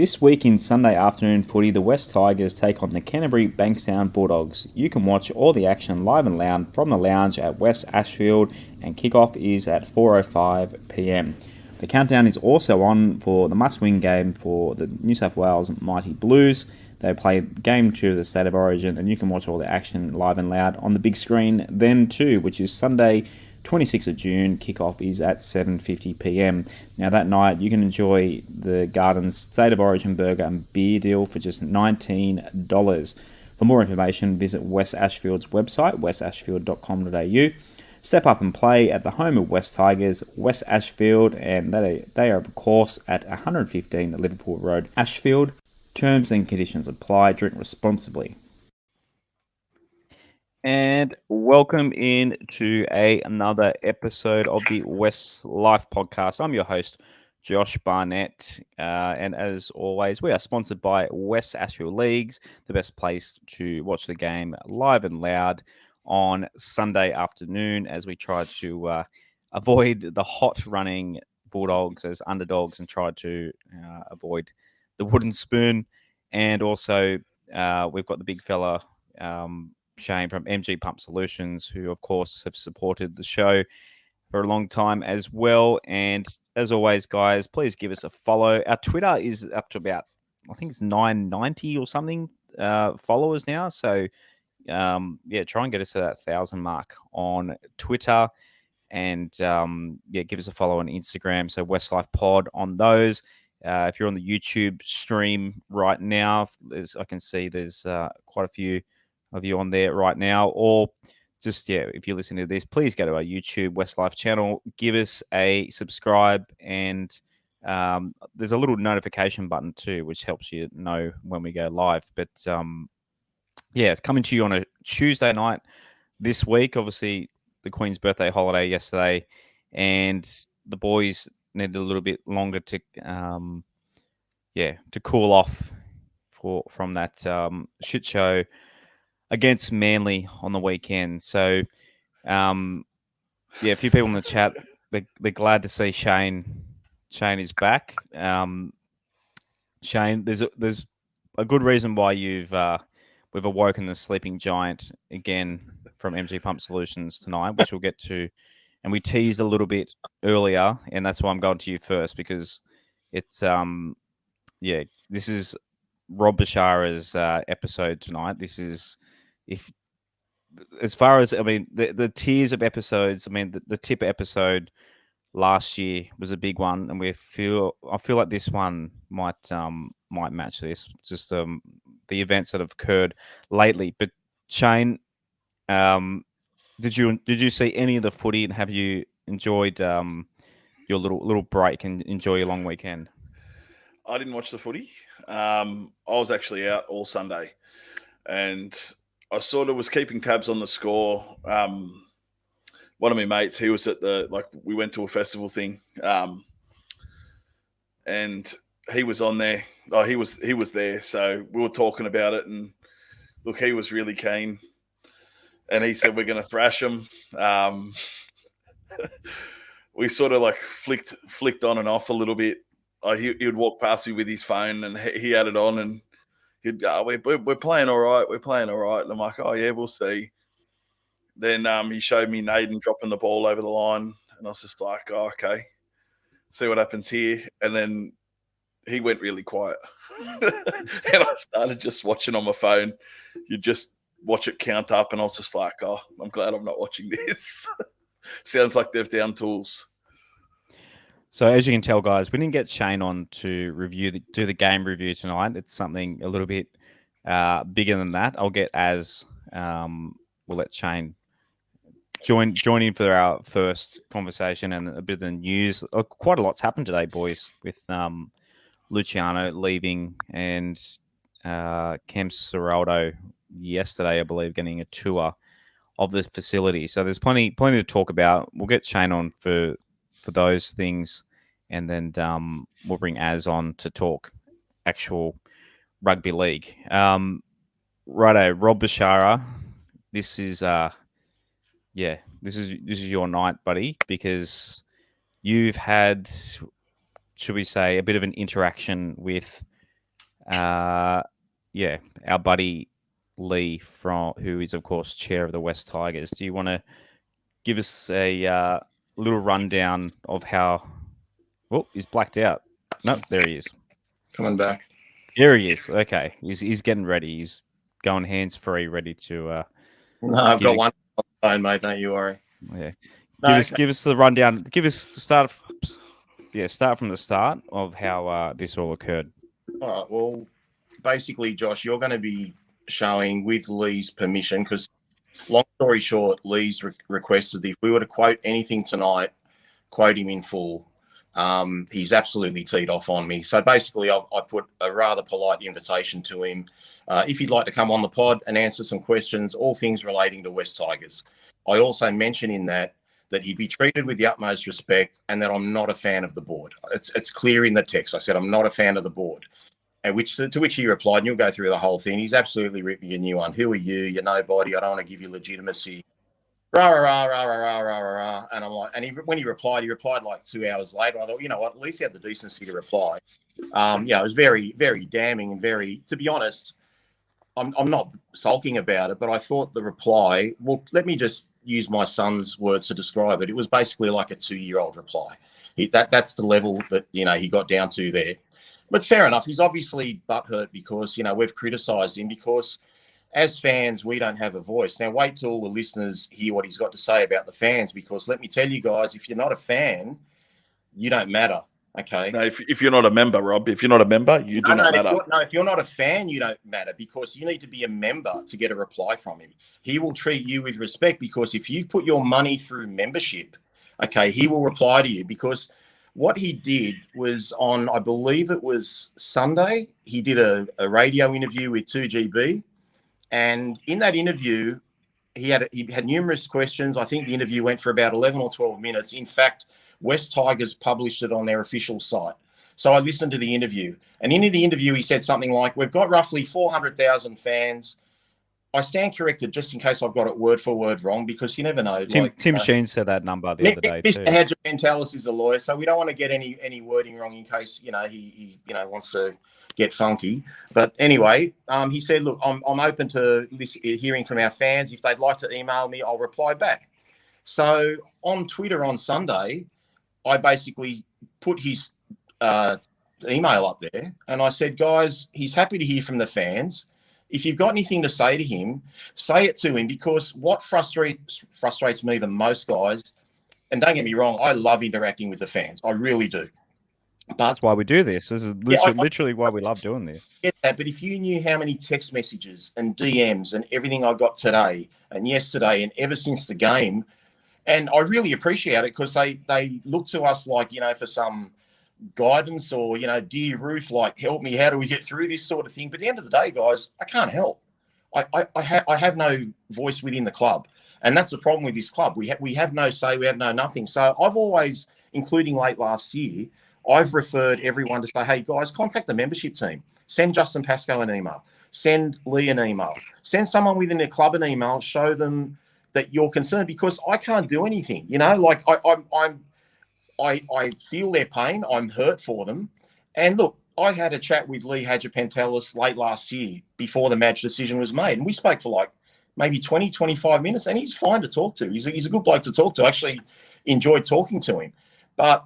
This week in Sunday afternoon footy, the West Tigers take on the Canterbury Bankstown Bulldogs. You can watch all the action live and loud from the lounge at West Ashfield, and kickoff is at 4:05 p.m. The countdown is also on for the must-win game for the New South Wales Mighty Blues. They play Game 2 of the State of Origin, and you can watch all the action live and loud on the big screen then too, which is Sunday, 26th of June. Kickoff is at 7:50 p.m. Now that night you can enjoy the Gardens State of Origin burger and beer deal for just $19. For more information, visit West Ashfield's website, westashfield.com.au. Step up and play at the home of West Tigers, West Ashfield, and they are of course at 115 Liverpool Road, Ashfield. Terms and conditions apply. Drink responsibly. And welcome in to another episode of the WestsLife Podcast. I'm your host, Josh Barnett. And as always, we are sponsored by West Ashfield Leagues, the best place to watch the game live and loud on Sunday afternoon, as we try to avoid the hot running Bulldogs as underdogs and try to avoid the wooden spoon. And also, we've got the big fella, Shane from MG Pump Solutions, who of course have supported the show for a long time as well. And as always, guys, please give us a follow. Our Twitter is up to about, I think it's 990 or something followers now. So try and get us to that 1,000 mark on Twitter. And give us a follow on Instagram. So WestsLife Pod on those. If you're on the YouTube stream right now, I can see there's quite a few of you on there right now, or just, if you're listening to this, please go to our YouTube WestsLife channel, give us a subscribe, and there's a little notification button too, which helps you know when we go live. But it's coming to you on a Tuesday night this week. Obviously, the Queen's birthday holiday yesterday, and the boys needed a little bit longer to cool off from that shit show against Manly on the weekend. So, a few people in the chat, they're glad to see Shane. Shane is back. Shane, there's a good reason why we've awoken the sleeping giant again from MG Pump Solutions tonight, which we'll get to. And we teased a little bit earlier, and that's why I'm going to you first, because it's this is Rob Bashara's episode tonight. This is, the tiers of episodes. I mean, the tip episode last year was a big one, and I feel like this one might match this. Just the events that have occurred lately. But Shane, did you see any of the footy, and have you enjoyed your little break and enjoy your long weekend? I didn't watch the footy. I was actually out all Sunday, and I sort of was keeping tabs on the score. One of my mates, he was at we went to a festival thing, and he was on there. Oh, he was there. So we were talking about it, and look, he was really keen, and he said we're going to thrash them. We sort of flicked on and off a little bit. He would walk past me with his phone, and he had it on, and he'd go, we're playing all right. We're playing all right. And I'm like, oh, yeah, we'll see. Then he showed me Naden dropping the ball over the line, and I was just like, oh, okay, see what happens here. And then he went really quiet. And I started just watching on my phone. You just watch it count up, and I was just like, oh, I'm glad I'm not watching this. Sounds like they've down tools. So as you can tell, guys, we didn't get Shane on to do the game review tonight. It's something a little bit bigger than that. I'll get we'll let Shane join in for our first conversation and a bit of the news. Quite a lot's happened today, boys, with Luciano leaving and Cam Serraldo yesterday, I believe, getting a tour of the facility. So there's plenty to talk about. We'll get Shane on for those things, and then we'll bring Az on to talk actual rugby league. Righto, Rob Bashara, this is your night, buddy, because you've had, should we say, a bit of an interaction with Yeah, our buddy Lee who is of course chair of the West Tigers. Do you want to give us a little rundown of how? Oh, he's blacked out. No, there he is. Coming back. Here he is. Okay, he's getting ready. He's going hands free, ready to. No, I've got one on the phone, mate. Don't you worry. Yeah, No, give us the rundown. Give us the start. Start from the start of how this all occurred. All right. Well, basically, Josh, you're going to be showing with Lee's permission because, long story short, Lee's requested that if we were to quote anything tonight, quote him in full. He's absolutely teed off on me. So basically, I put a rather polite invitation to him. If he'd like to come on the pod and answer some questions, all things relating to West Tigers. I also mention in that he'd be treated with the utmost respect and that I'm not a fan of the board. It's clear in the text. I said, I'm not a fan of the board. And to which he replied, and you'll go through the whole thing. He's absolutely ripped me a new one. Who are you? You're nobody. I don't want to give you legitimacy. Rah, rah, rah, rah, rah, rah, rah, rah. And I'm like, when he replied like 2 hours later. I thought, you know what, at least he had the decency to reply. It was very, very damning and very, to be honest, I'm not sulking about it, but I thought the reply, well, let me just use my son's words to describe it. It was basically like a 2-year-old reply. That's the level that, he got down to there. But fair enough. He's obviously butthurt because, we've criticised him because as fans, we don't have a voice. Now, wait till the listeners hear what he's got to say about the fans because let me tell you guys, if you're not a fan, you don't matter. Okay. No, if you're not a member, Rob, if you're not a member, you do not matter. If you're not a fan, you don't matter because you need to be a member to get a reply from him. He will treat you with respect because if you've put your money through membership, okay, he will reply to you because what he did was on, I believe it was Sunday, he did a radio interview with 2GB. And in that interview, he had numerous questions. I think the interview went for about 11 or 12 minutes. In fact, West Tigers published it on their official site. So I listened to the interview. And in the interview, he said something like, we've got roughly 400,000 fans. I stand corrected just in case I've got it word for word wrong because you never know. Tim Sheen said that number the other day Mr. Hadjipantelis is a lawyer, so we don't want to get any wording wrong in case, he wants to get funky. But anyway, he said, look, I'm open to hearing from our fans. If they'd like to email me, I'll reply back. So on Twitter on Sunday, I basically put his email up there and I said, guys, he's happy to hear from the fans. If you've got anything to say to him, say it to him because what frustrates me the most, guys, and don't get me wrong, I love interacting with the fans. I really do. But that's why we do this. This is literally why we love doing this. Get that, but if you knew how many text messages and DMs and everything I got today and yesterday and ever since the game, and I really appreciate it because they look to us like, for some guidance or, dear Ruth, like, help me, how do we get through this sort of thing? But at the end of the day, guys, I can't help. I have no voice within the club. And that's the problem with this club. We have no say, we have no nothing. So I've always, including late last year, I've referred everyone to say, hey, guys, contact the membership team. Send Justin Pascoe an email. Send Lee an email. Send someone within the club an email. Show them that you're concerned because I can't do anything. Like I feel their pain. I'm hurt for them. And look, I had a chat with Lee Hadjipantelis late last year before the match decision was made. And we spoke for like maybe 20, 25 minutes. And he's fine to talk to. He's a good bloke to talk to. I actually enjoyed talking to him. But,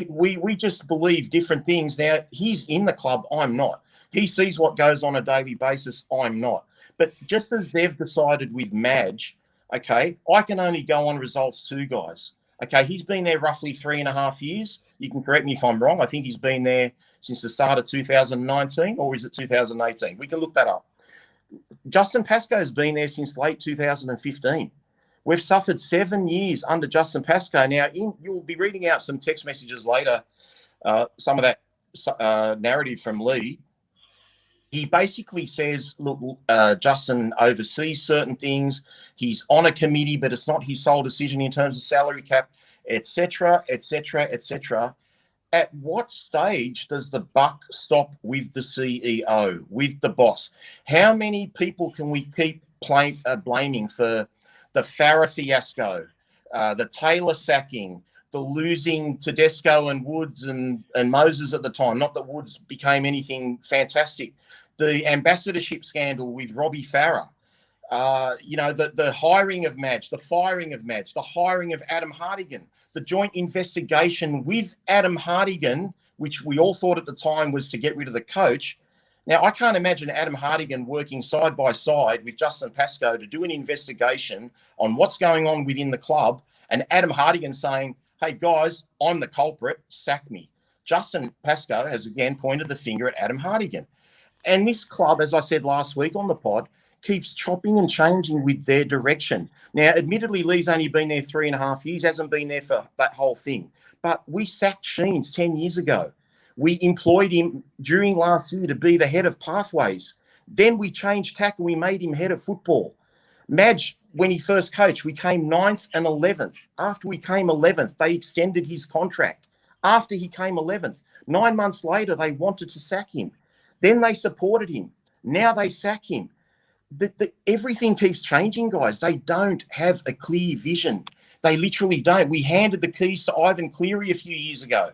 we just believe different things. Now, he's in the club. I'm not. He sees what goes on a daily basis. I'm not. But just as they've decided with Madge, okay, I can only go on results too, guys. Okay, he's been there roughly 3.5 years. You can correct me if I'm wrong. I think he's been there since the start of 2019, or is it 2018? We can look that up. Justin Pascoe's been there since late 2015. We've suffered 7 years under Justin Pascoe. Now, you'll be reading out some text messages later, some of that narrative from Lee. He basically says, look, Justin oversees certain things. He's on a committee, but it's not his sole decision in terms of salary cap, etc., etc., etc. At what stage does the buck stop with the CEO, with the boss? How many people can we keep blaming for the Farah fiasco, the Taylor sacking, the losing Tedesco and Woods and Moses at the time. Not that Woods became anything fantastic. The ambassadorship scandal with Robbie Farah. The hiring of Madge, the firing of Madge, the hiring of Adam Hartigan, the joint investigation with Adam Hartigan, which we all thought at the time was to get rid of the coach. Now, I can't imagine Adam Hartigan working side by side with Justin Pascoe to do an investigation on what's going on within the club, and Adam Hartigan saying, hey, guys, I'm the culprit, sack me. Justin Pascoe has again pointed the finger at Adam Hartigan. And this club, as I said last week on the pod, keeps chopping and changing with their direction. Now, admittedly, Lee's only been there 3.5 years, hasn't been there for that whole thing. But we sacked Sheens 10 years ago. We employed him during last year to be the head of pathways. Then we changed tack and we made him head of football. Madge, when he first coached, we came 9th and 11th. After we came 11th, they extended his contract. After he came 11th, 9 months later, they wanted to sack him. Then they supported him. Now they sack him. Everything keeps changing, guys. They don't have a clear vision. They literally don't. We handed the keys to Ivan Cleary a few years ago.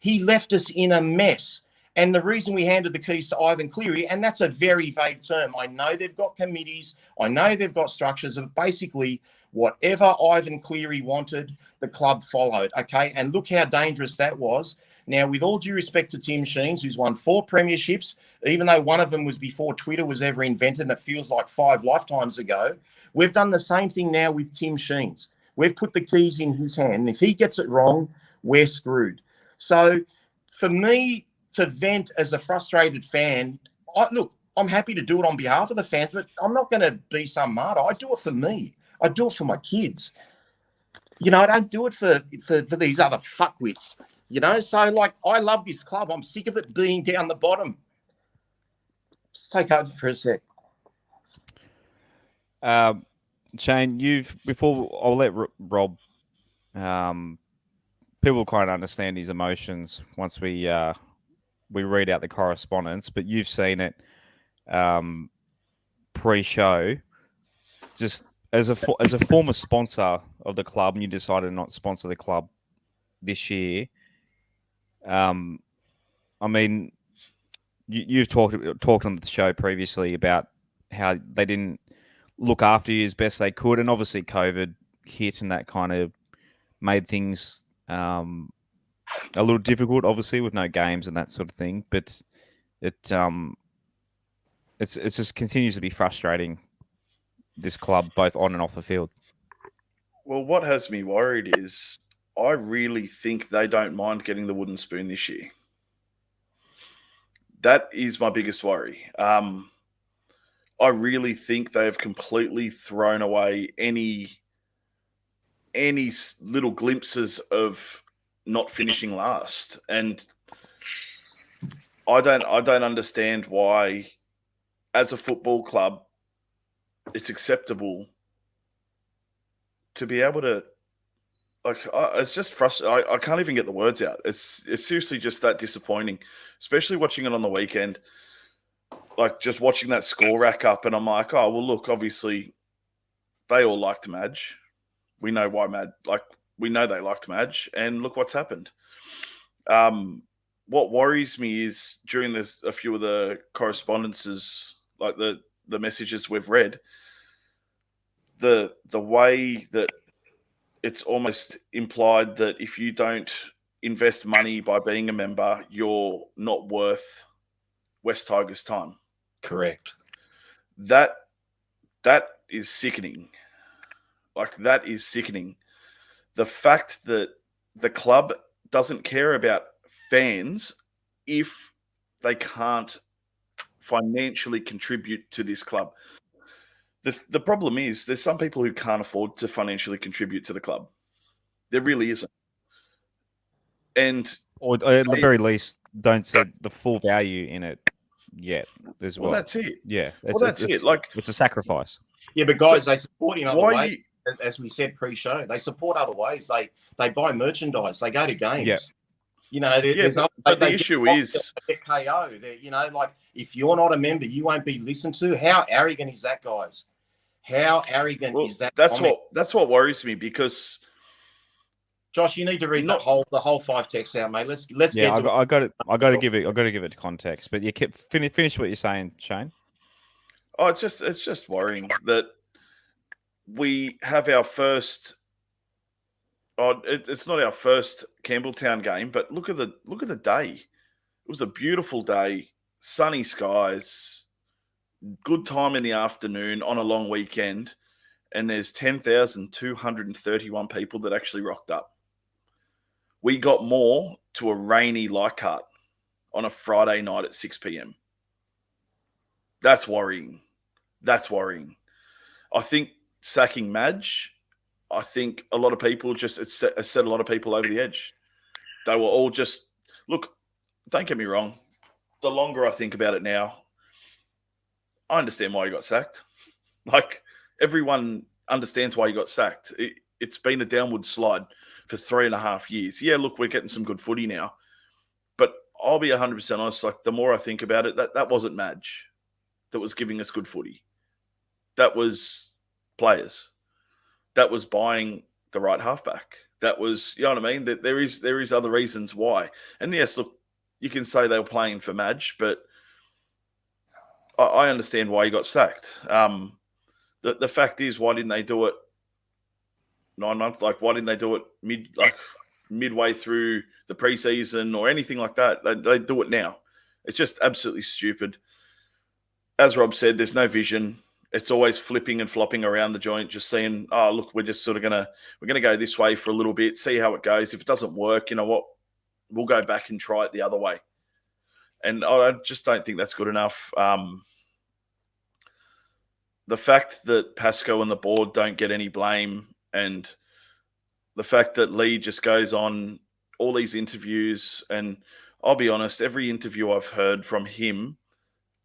He left us in a mess. And the reason we handed the keys to Ivan Cleary, and that's a very vague term. I know they've got committees. I know they've got structures of basically whatever Ivan Cleary wanted, the club followed. Okay. And look how dangerous that was. Now, with all due respect to Tim Sheens, who's won 4 premierships, even though one of them was before Twitter was ever invented, and it feels like 5 lifetimes ago, we've done the same thing now with Tim Sheens. We've put the keys in his hand. And if he gets it wrong, we're screwed. So for me to vent as a frustrated fan, I'm happy to do it on behalf of the fans, but I'm not going to be some martyr. I do it for me. I do it for my kids. I don't do it for these other fuckwits. So I love this club. I'm sick of it being down the bottom. Just take over for a sec. Shane, before I'll let Rob, people kind of understand his emotions once we read out the correspondence, but you've seen it pre-show. Just as a former sponsor of the club, and you decided not to sponsor the club this year. You've talked on the show previously about how they didn't look after you as best they could, and obviously COVID hit, and that kind of made things a little difficult, obviously, with no games and that sort of thing. But it just continues to be frustrating, this club, both on and off the field. Well, what has me worried is I really think they don't mind getting the wooden spoon this year. That is my biggest worry. I really think they have completely thrown away any little glimpses of not finishing last, and I don't understand why, as a football club, it's acceptable to be able to. It's just frustrating. I can't even get the words out. It's seriously just that disappointing, especially watching it on the weekend. Just watching that score rack up, and I'm like, oh, well, look, obviously they all liked Madge. We know why we know they liked Madge, and look what's happened. What worries me is during a few of the correspondences, like the messages we've read, the way that it's almost implied that if you don't invest money by being a member, you're not worth West Tigers' time. Correct. That is sickening. That is sickening. The fact that the club doesn't care about fans if they can't financially contribute to this club. The problem is there's some people who can't afford to financially contribute to the club. There really isn't. Or at the very least, don't see the full value in it yet as well. Well, that's it. Yeah. That's it. It's a sacrifice. Yeah, but guys, they support in other ways. As we said pre-show, they support other ways. They buy merchandise. They go to games. Yeah. But the issue is KO. If you're not a member, you won't be listened to. How arrogant is that, guys? How arrogant is that? That's what worries me, because Josh, you need to read Not- the whole 5 texts out, mate. Let's Yeah, get to I got to give it context. But you keep finish what you're saying, Shane. Oh, it's just worrying that we have our first. Oh, it's not our first Campbelltown game, but look at the day. It was a beautiful day, sunny skies, good time in the afternoon on a long weekend, and there's 10,231 people that actually rocked up. We got more to a rainy Leichhardt on a Friday night at 6 p.m. That's worrying. That's worrying. I think sacking Madge, I think a lot of people it set a lot of people over the edge. They were all just, look, don't get me wrong. The longer I think about it now, I understand why he got sacked. Like, everyone understands why he got sacked. It's been a downward slide for 3.5 years. Yeah, look, we're getting some good footy now. But I'll be 100% honest, like, the more I think about it, that wasn't Madge that was giving us good footy. That was players. That was buying the right halfback. That was, you know what I mean? That there is other reasons why. And yes, look, you can say they were playing for Madge, but I understand why he got sacked. The fact is, why didn't they do it 9 months? Like, why didn't they do it midway through the preseason or anything like that? They do it now. It's just absolutely stupid. As Rob said, there's no vision. It's always flipping and flopping around the joint, just saying, oh, look, we're just sort of we're gonna go this way for a little bit, see how it goes. If it doesn't work, you know what? We'll go back and try it the other way. And I just don't think that's good enough. The fact that Pascoe and the board don't get any blame, and the fact that Lee just goes on all these interviews, and I'll be honest, every interview I've heard from him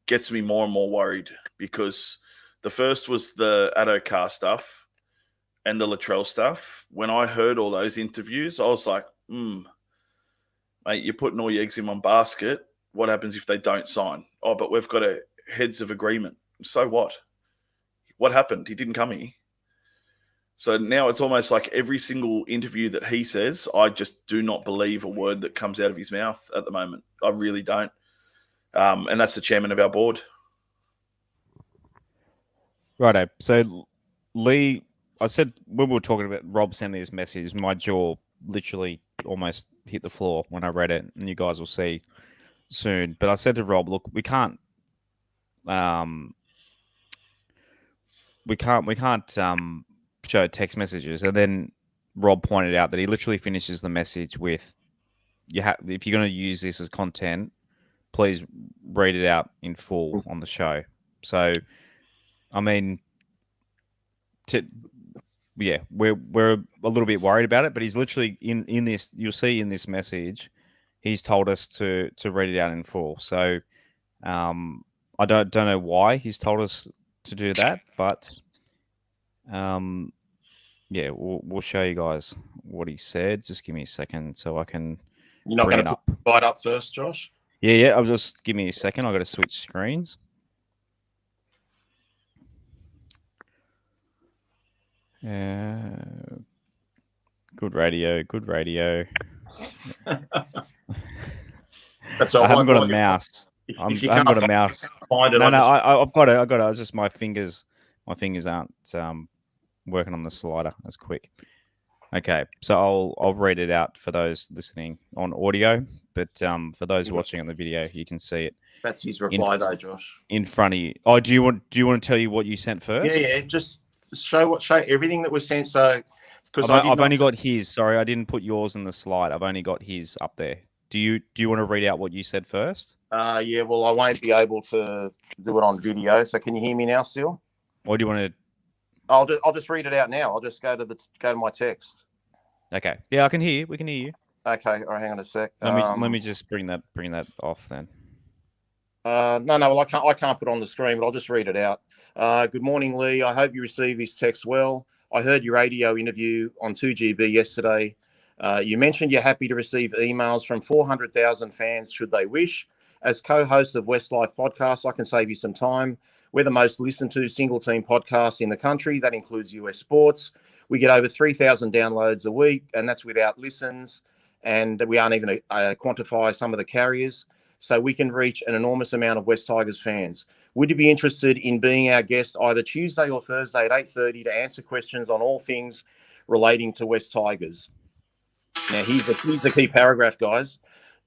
gets me more and more worried, because the first was the Addo-Carr stuff and the Latrell stuff. When I heard all those interviews, I was like, mate, you're putting all your eggs in one basket. What happens if they don't sign? Oh, but we've got a heads of agreement. So what? What happened? He didn't come here. So now it's almost like every single interview that he says, I just do not believe a word that comes out of his mouth at the moment. I really don't. And that's the chairman of our board. Righto. So, Lee, I said when we were talking about Rob sending this message, my jaw literally almost hit the floor when I read it, and you guys will see soon. But I said to Rob, look, we can't show text messages. And then Rob pointed out that he literally finishes the message with, if you're going to use this as content, please read it out in full on the show. So, I mean, we're a little bit worried about it, but he's literally in this. You'll see in this message, he's told us to read it out in full. So, I don't know why he's told us to do that, but yeah, we'll show you guys what he said. Just give me a second so I can. You're not going to put the slide up first, Josh? Yeah. I'll just give me a second. I've got to switch screens. Good radio. That's all. I haven't got a mouse. I haven't got a mouse. Find it. No, I've got it. It's just my fingers aren't working on the slider as quick. Okay, so I'll read it out for those listening on audio, but for those watching on the video, you can see it. That's his reply, though, Josh. In front of you. Oh, do you want to tell you what you sent first? Yeah. Just show everything that was sent. So, because I've only got his. Sorry, I didn't put yours in the slide. I've only got his up there. Do you want to read out what you said first? Yeah. Well, I won't be able to do it on video. So, can you hear me now still? Or do you want to? I'll just read it out now. I'll just go to my text. Okay. Yeah, I can hear you. We can hear you. Okay. All right. Hang on a sec. Let me just bring that off then. No. Well, I can't put it on the screen, but I'll just read it out. Good morning, Lee. I hope you received this text well. I heard your radio interview on 2GB yesterday. You mentioned you're happy to receive emails from 400,000 fans should they wish. As co-host of WestsLife Podcast, I can save you some time. We're the most listened to single team podcast in the country. That includes US sports. We get over 3,000 downloads a week, and that's without listens. And we aren't even quantify some of the carriers. So we can reach an enormous amount of West Tigers fans. Would you be interested in being our guest either Tuesday or Thursday at 8:30 to answer questions on all things relating to West Tigers? Now, here's the key paragraph, guys.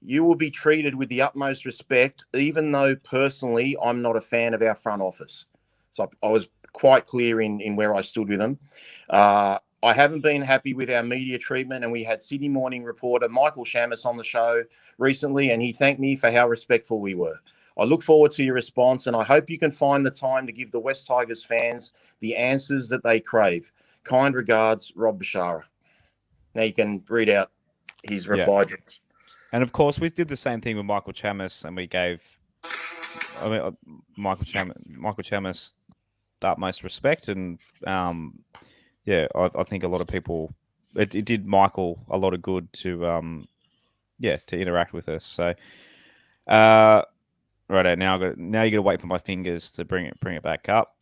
You will be treated with the utmost respect, even though personally I'm not a fan of our front office. So I was quite clear in where I stood with them. I haven't been happy with our media treatment, and we had Sydney Morning reporter Michael Shamus on the show recently, and he thanked me for how respectful we were. I look forward to your response, and I hope you can find the time to give the West Tigers fans the answers that they crave. Kind regards, Rob Bashara. Now you can read out his reply. Yeah. And of course, we did the same thing with Michael Chamis, and we gave Michael Chamis the utmost respect. And I think a lot of people, it did Michael a lot of good to interact with us. So, right now you got to wait for my fingers to bring it back up.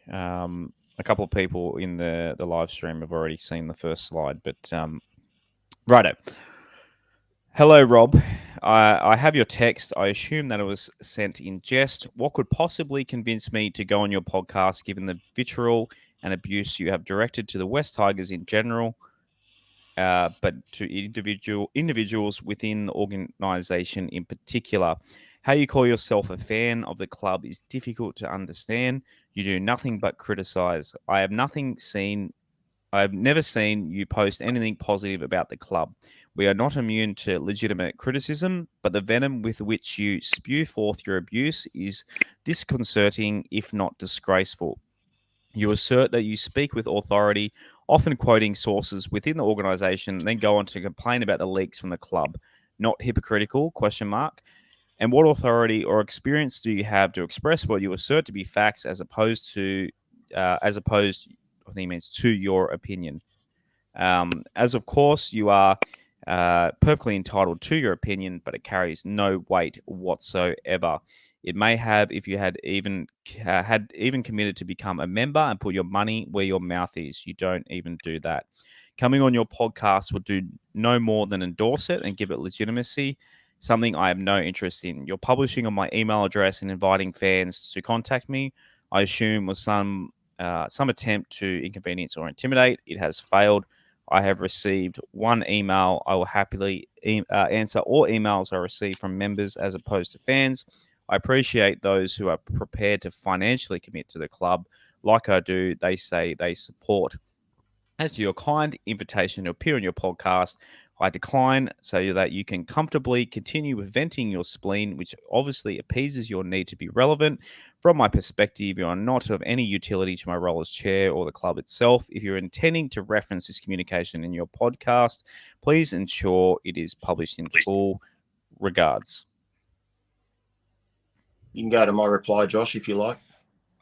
A couple of people in the live stream have already seen the first slide, but righto. Hello, Rob. I have your text. I assume that it was sent in jest. What could possibly convince me to go on your podcast, given the vitriol and abuse you have directed to the West Tigers in general, but to individuals within the organisation in particular? How you call yourself a fan of the club is difficult to understand. You do nothing but criticise. I have never seen you post anything positive about the club. We are not immune to legitimate criticism, but the venom with which you spew forth your abuse is disconcerting, if not disgraceful. You assert that you speak with authority, often quoting sources within the organisation, then go on to complain about the leaks from the club. Not hypocritical? ? And what authority or experience do you have to express what you assert to be facts, as opposed, I think he means, to your opinion? As of course you are perfectly entitled to your opinion, but it carries no weight whatsoever. It may have if you had even committed to become a member and put your money where your mouth is. You don't even do that. Coming on your podcast would do no more than endorse it and give it legitimacy, something I have no interest in. You're publishing on my email address and inviting fans to contact me, I assume, was some attempt to inconvenience or intimidate. It has failed. I have received one email. I will happily answer all emails I receive from members as opposed to fans. I appreciate those who are prepared to financially commit to the club. Like I do, they say they support. As to your kind invitation to appear on your podcast, I decline so that you can comfortably continue with venting your spleen, which obviously appeases your need to be relevant. From my perspective, you are not of any utility to my role as chair or the club itself. If you're intending to reference this communication in your podcast, please ensure it is published in full. Regards. You can go to my reply, Josh, if you like.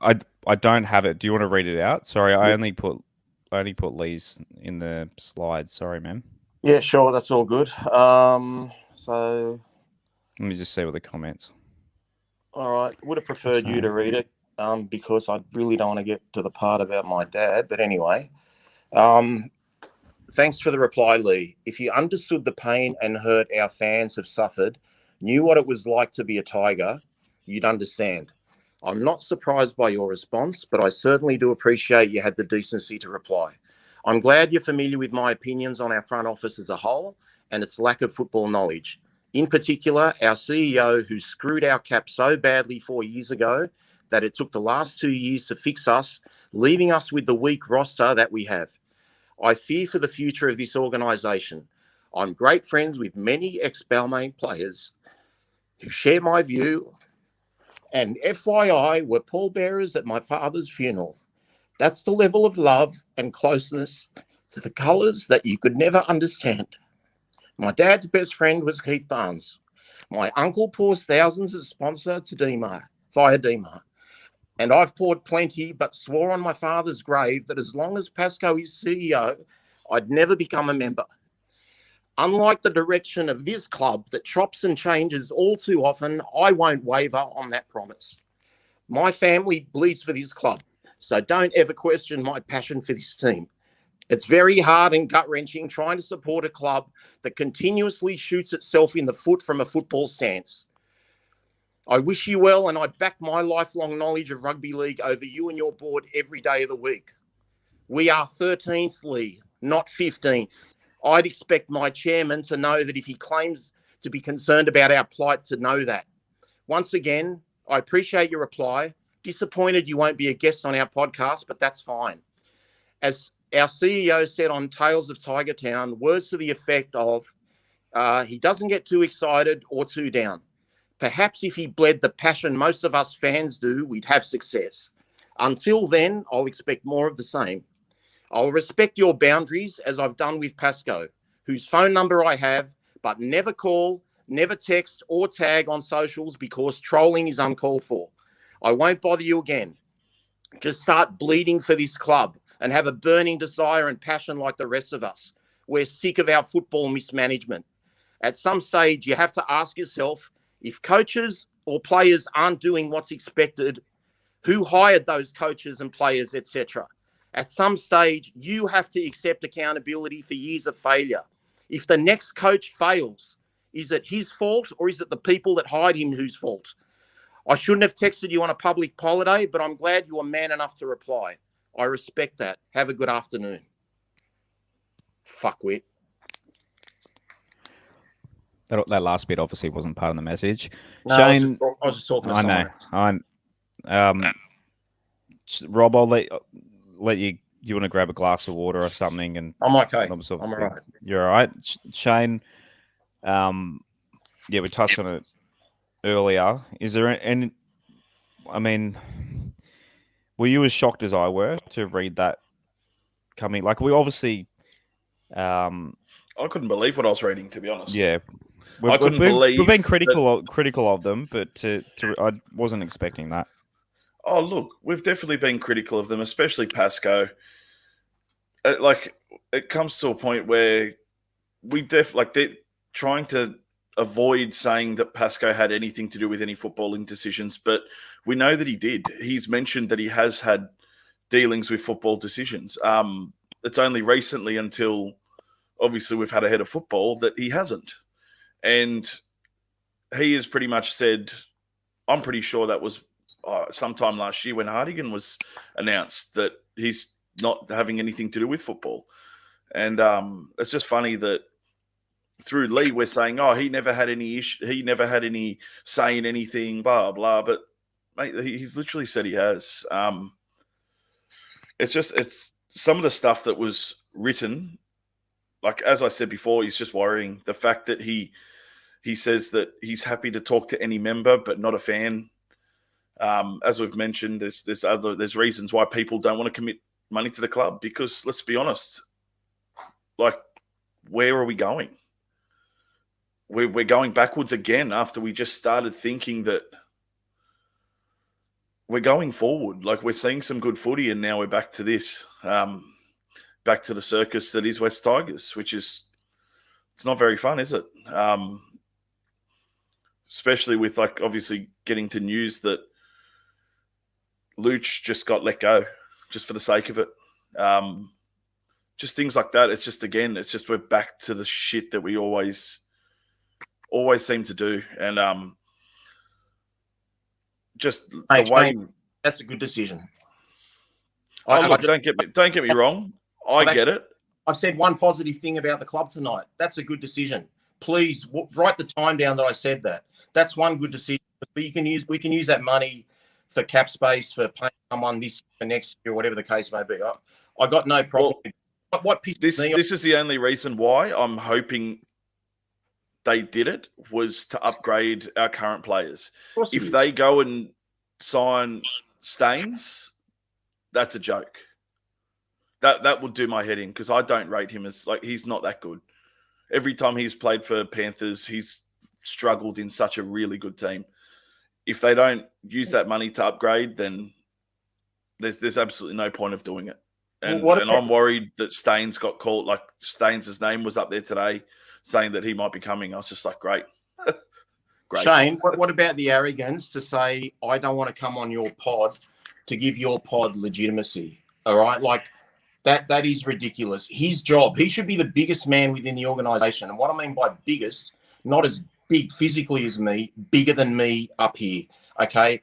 I don't have it. Do you want to read it out? Sorry, I only put Lee's in the slides. Sorry, man. Yeah, sure. That's all good. So let me just see what the comments. All right. Would have preferred you to read it because I really don't want to get to the part about my dad. But anyway, thanks for the reply, Lee. If you understood the pain and hurt our fans have suffered, knew what it was like to be a Tiger, you'd understand. I'm not surprised by your response, but I certainly do appreciate you had the decency to reply. I'm glad you're familiar with my opinions on our front office as a whole and its lack of football knowledge. In particular, our CEO, who screwed our cap so badly 4 years ago that it took the last 2 years to fix us, leaving us with the weak roster that we have. I fear for the future of this organisation. I'm great friends with many ex-Balmain players who share my view, and FYI were pallbearers at my father's funeral. That's the level of love and closeness to the colours that you could never understand. My dad's best friend was Keith Barnes. My uncle pours thousands as sponsor to via DMAR. And I've poured plenty, but swore on my father's grave that as long as Pascoe is CEO, I'd never become a member. Unlike the direction of this club that chops and changes all too often, I won't waver on that promise. My family bleeds for this club. So don't ever question my passion for this team. It's very hard and gut-wrenching trying to support a club that continuously shoots itself in the foot from a football stance. I wish you well, and I'd back my lifelong knowledge of rugby league over you and your board every day of the week. We are 13th, Lee, not 15th. I'd expect my chairman to know that if he claims to be concerned about our plight, to know that. Once again, I appreciate your reply. Disappointed you won't be a guest on our podcast, but that's fine. As our CEO said on Tales of Tiger Town, words to the effect of, he doesn't get too excited or too down. Perhaps if he bled the passion most of us fans do, we'd have success. Until then, I'll expect more of the same. I'll respect your boundaries as I've done with Pasco, whose phone number I have, but never call, never text or tag on socials because trolling is uncalled for. I won't bother you again. Just start bleeding for this club and have a burning desire and passion like the rest of us. We're sick of our football mismanagement. At some stage, you have to ask yourself, if coaches or players aren't doing what's expected, who hired those coaches and players, etc.? At some stage, you have to accept accountability for years of failure. If the next coach fails, is it his fault or is it the people that hired him whose fault? I shouldn't have texted you on a public holiday, but I'm glad you were man enough to reply. I respect that. Have a good afternoon. Fuckwit. That last bit obviously wasn't part of the message. No, Shane, I was just talking to I someone. know. Rob, I'll let you. You want to grab a glass of water or something? And I'm okay. I'm all right. You're all right, Shane. Yeah, we touched on it earlier. Is there any? I mean, were you as shocked as I were to read that coming? Like, we obviously. I couldn't believe what I was reading, to be honest. Yeah. I couldn't believe we've been critical of them, but I wasn't expecting that. Oh, look, we've definitely been critical of them, especially Pasco. It comes to a point where they're trying to avoid saying that Pasco had anything to do with any footballing decisions, but we know that he did. He's mentioned that he has had dealings with football decisions. It's only recently, until obviously we've had a head of football, that he hasn't. And he has pretty much said, I'm pretty sure that was sometime last year when Hardigan was announced, that he's not having anything to do with football. And it's just funny that through Lee, we're saying, oh, he never had any issue, he never had any say in anything, blah, blah. But, mate, he's literally said he has. It's some of the stuff that was written, like, as I said before, he's just worrying. The fact that he says that he's happy to talk to any member, but not a fan. As we've mentioned, there's reasons why people don't want to commit money to the club, because let's be honest, like, where are we going? We're going backwards again after we just started thinking that we're going forward. Like, we're seeing some good footy, and now we're back to this, back to the circus that is West Tigers, which is, it's not very fun, is it? Especially with, like, obviously getting to news that Luch just got let go just for the sake of it. Just things like that. It's just, again, it's just we're back to the shit that we always seem to do. And just the way... That's a good decision. Don't get me wrong. I get it. I've said one positive thing about the club tonight. That's a good decision. Please write the time down that I said that. That's one good decision. But we can use that money for cap space, for paying someone this year, next year, whatever the case may be. I got no problem. Well, what pisses me off? This is the only reason why I'm hoping they did it, was to upgrade our current players. If they go and sign Staines, that's a joke. That would do my head in, because I don't rate him as, like, he's not that good. Every time he's played for Panthers, he's struggled in such a really good team. If they don't use that money to upgrade, then there's absolutely no point of doing it. And I'm worried that Staines got called, like, Staines' name was up there today saying that he might be coming. I was just like, great. Great. Shane, what about the arrogance to say, I don't want to come on your pod to give your pod legitimacy. All right, like that is ridiculous. His job, he should be the biggest man within the organization. And what I mean by biggest, not as big physically as me, bigger than me up here. Okay,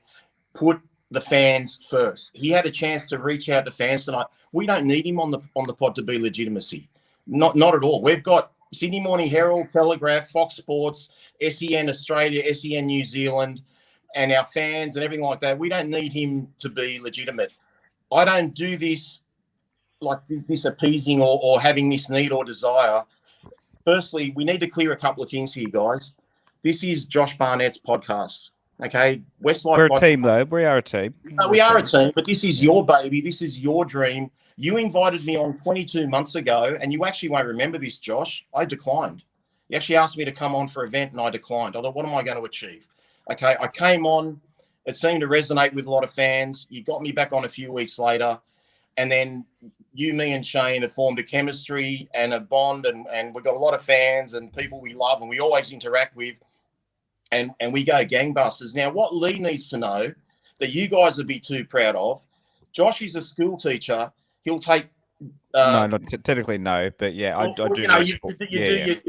put the fans first. He had a chance to reach out to fans tonight. We don't need him on the pod to be legitimacy. Not at all. We've got Sydney Morning Herald, Telegraph, Fox Sports, SEN Australia, SEN New Zealand, and our fans and everything like that. We don't need him to be legitimate. I don't do this like this appeasing or having this need or desire. Firstly, we need to clear a couple of things here, guys. This is Josh Barnett's podcast. Okay, WestsLife. We're a team, though. We are a team. We are a team, but this is your baby. This is your dream. You invited me on 22 months ago, and you actually won't remember this, Josh. I declined. You actually asked me to come on for an event, and I declined. I thought, what am I going to achieve? Okay, I came on. It seemed to resonate with a lot of fans. You got me back on a few weeks later, and then you, me, and Shane have formed a chemistry and a bond, and we've got a lot of fans and people we love and we always interact with. And we go gangbusters. Now, what Lee needs to know that you guys would be too proud of, Josh is a school teacher. He'll take... no, not technically no, but yeah, I do. You know, you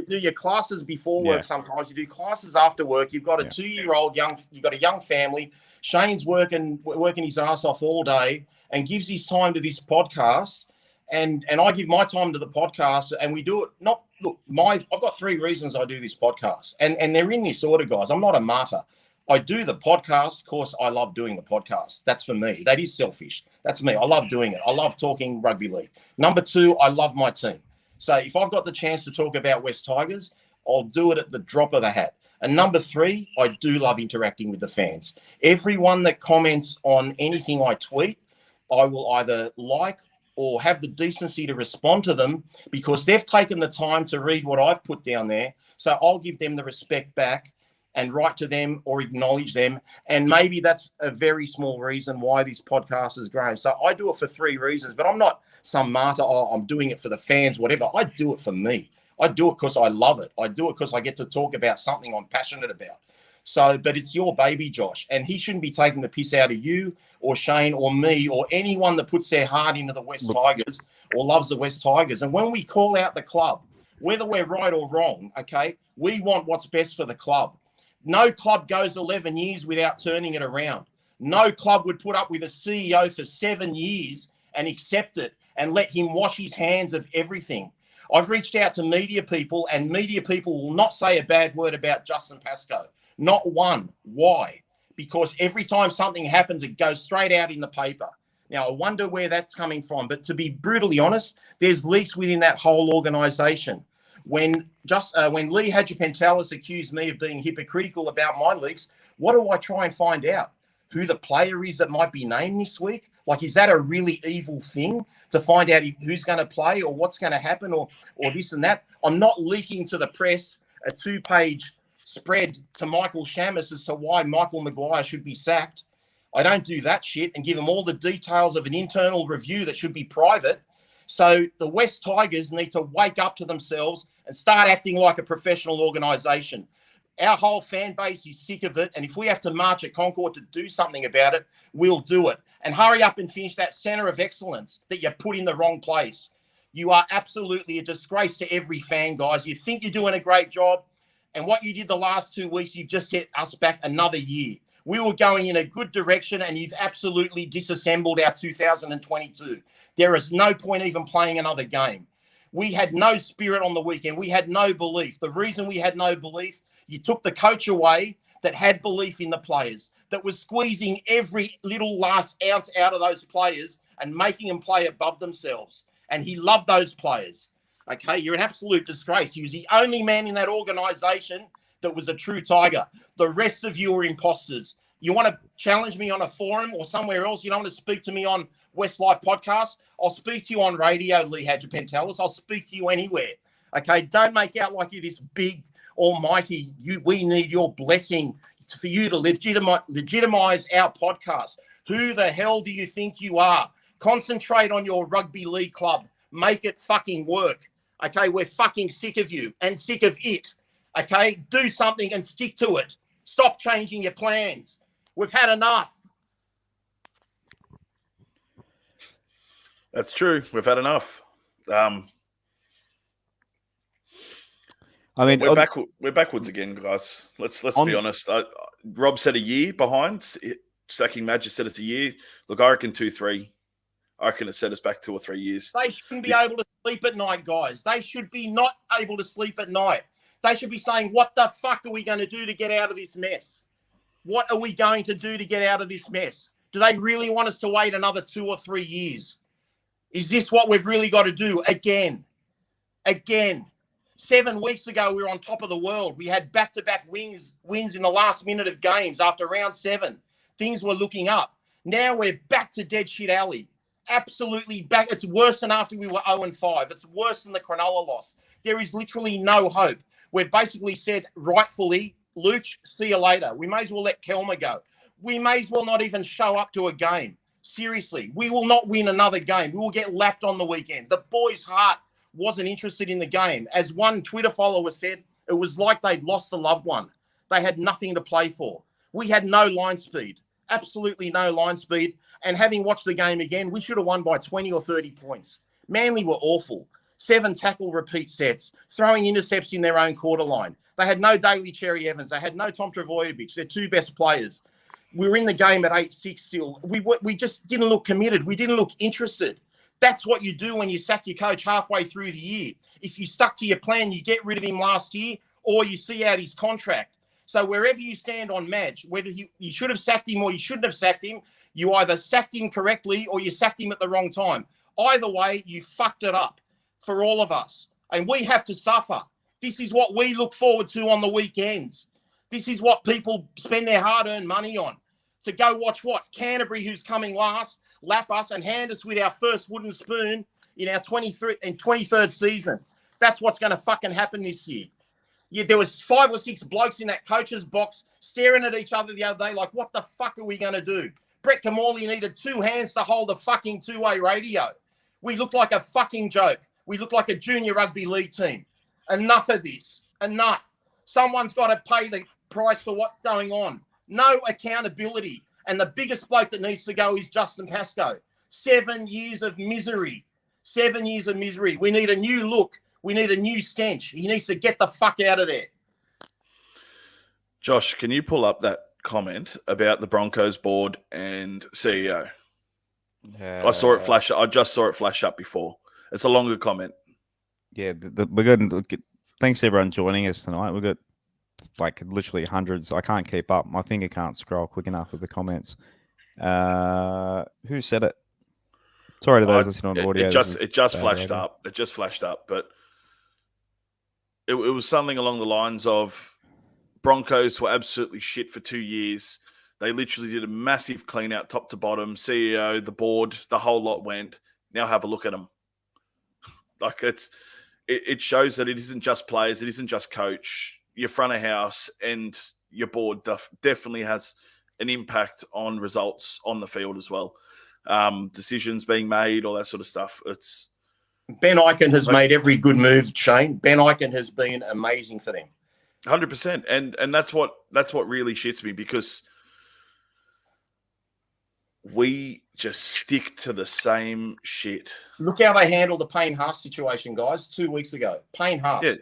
do your classes before work sometimes. You do classes after work. You've got a 2-year-old you've got a young family. Shane's working his ass off all day and gives his time to this podcast. And I give my time to the podcast, and we do it not... Look, I've got 3 reasons I do this podcast, and they're in this order, guys. I'm not a martyr. I do the podcast. Of course, I love doing the podcast. That's for me. That is selfish. That's me. I love doing it. I love talking rugby league. Number 2, I love my team. So if I've got the chance to talk about West Tigers, I'll do it at the drop of the hat. And number 3, I do love interacting with the fans. Everyone that comments on anything I tweet, I will either like or have the decency to respond to them because they've taken the time to read what I've put down there. So I'll give them the respect back and write to them or acknowledge them. And maybe that's a very small reason why this podcast has grown. So I do it for 3 reasons, but I'm not some martyr. Oh, I'm doing it for the fans, whatever. I do it for me. I do it because I love it. I do it because I get to talk about something I'm passionate about. So, but it's your baby, Josh, and he shouldn't be taking the piss out of you or Shane or me or anyone that puts their heart into the West Tigers or loves the West Tigers. And when we call out the club, whether we're right or wrong, okay, we want what's best for the club. No club goes 11 years without turning it around. No club would put up with a CEO for 7 years and accept it and let him wash his hands of everything. I've reached out to media people, and media people will not say a bad word about Justin Pascoe. Not one. Why? Because every time something happens, it goes straight out in the paper. Now, I wonder where that's coming from. But to be brutally honest, there's leaks within that whole organisation. When Lee Hadjipentelis accused me of being hypocritical about my leaks, what do I try and find out? Who the player is that might be named this week? Like, is that a really evil thing to find out who's going to play or what's going to happen or this and that? I'm not leaking to the press a 2-page spread to Michael Shamus as to why Michael Maguire should be sacked. I don't do that shit and give them all the details of an internal review that should be private. So the West Tigers need to wake up to themselves and start acting like a professional organisation. Our whole fan base is sick of it, and if we have to march at Concord to do something about it, we'll do it. And hurry up and finish that centre of excellence that you put in the wrong place. You are absolutely a disgrace to every fan, guys. You think you're doing a great job, and what you did the last 2 weeks, you've just set us back another year. We were going in a good direction, and you've absolutely disassembled our 2022. There is no point even playing another game. We had no spirit on the weekend. We had no belief. The reason we had no belief, you took the coach away that had belief in the players, that was squeezing every little last ounce out of those players and making them play above themselves. And he loved those players. Okay, you're an absolute disgrace. He was the only man in that organisation that was a true Tiger. The rest of you are imposters. You want to challenge me on a forum or somewhere else? You don't want to speak to me on WestsLife Podcast? I'll speak to you on radio, Lee Hadjipentelis. I'll speak to you anywhere. Okay, don't make out like you're this big, almighty. We need your blessing for you to legitimize our podcast. Who the hell do you think you are? Concentrate on your rugby league club. Make it fucking work. Okay, we're fucking sick of you and sick of it. Okay, do something and stick to it. Stop changing your plans. We've had enough. That's true. We've had enough. I mean, we're backwards again, guys. Let's be honest. Rob said a year behind. Sacking Madge said it's a year. Look, I reckon 2-3. I reckon it set us back 2 or 3 years. They shouldn't be able to sleep at night, guys. They should be not able to sleep at night. They should be saying, what the fuck are we going to do to get out of this mess? What are we going to do to get out of this mess? Do they really want us to wait another 2 or 3 years? Is this what we've really got to do again? 7 weeks ago, we were on top of the world. We had back-to-back wins in the last minute of games after round 7. Things were looking up. Now we're back to dead shit alley. Absolutely back. It's worse than after we were 0-5. It's worse than the Cronulla loss. There is literally no hope. We've basically said, rightfully, Luch, see you later. We may as well let Kelmer go. We may as well not even show up to a game. Seriously, we will not win another game. We will get lapped on the weekend. The boys' heart wasn't interested in the game. As one Twitter follower said, it was like they'd lost a loved one. They had nothing to play for. We had no line speed, absolutely no line speed. And having watched the game again, we should have won by 20 or 30 points. Manly were awful. 7 tackle repeat sets, throwing intercepts in their own quarter line. They had no Daly Cherry Evans. They had no Tom Travojevic, their 2 best players. We were in the game at 8-6 still. We just didn't look committed. We didn't look interested. That's what you do when you sack your coach halfway through the year. If you stuck to your plan, you get rid of him last year or you see out his contract. So wherever you stand on Madge, whether you should have sacked him or you shouldn't have sacked him, you either sacked him correctly or you sacked him at the wrong time. Either way, you fucked it up for all of us. And we have to suffer. This is what we look forward to on the weekends. This is what people spend their hard-earned money on. To go watch what? Canterbury, who's coming last, lap us and hand us with our first wooden spoon in our 23rd season. That's what's going to fucking happen this year. Yeah, there was 5 or 6 blokes in that coach's box staring at each other the other day like, what the fuck are we going to do? Brett Camorley needed 2 hands to hold a fucking 2-way radio. We look like a fucking joke. We look like a junior rugby league team. Enough of this. Enough. Someone's got to pay the price for what's going on. No accountability. And the biggest bloke that needs to go is Justin Pascoe. 7 years of misery. 7 years of misery. We need a new look. We need a new stench. He needs to get the fuck out of there. Josh, can you pull up that comment about the Broncos board and CEO? I saw it flash. I just saw it flash up before. It's a longer comment. Yeah, we're going to get. Thanks everyone joining us tonight. We've got like literally hundreds. I can't keep up. My finger can't scroll quick enough with the comments. Who said it? Sorry to those listening on audio. It just flashed up. It just flashed up, but it was something along the lines of Broncos were absolutely shit for 2 years. They literally did a massive clean out top to bottom. CEO, the board, the whole lot went. Now have a look at them. Like it shows that it isn't just players. It isn't just coach. Your front of house and your board definitely has an impact on results on the field as well. Decisions being made, all that sort of stuff. It's Ben Eichen has made every good move, Shane. Ben Eichen has been amazing for them. 100%. And that's what really shits me, because we just stick to the same shit. Look how they handled the Payne Haas situation, guys, 2 weeks ago. Payne Haas. Yeah.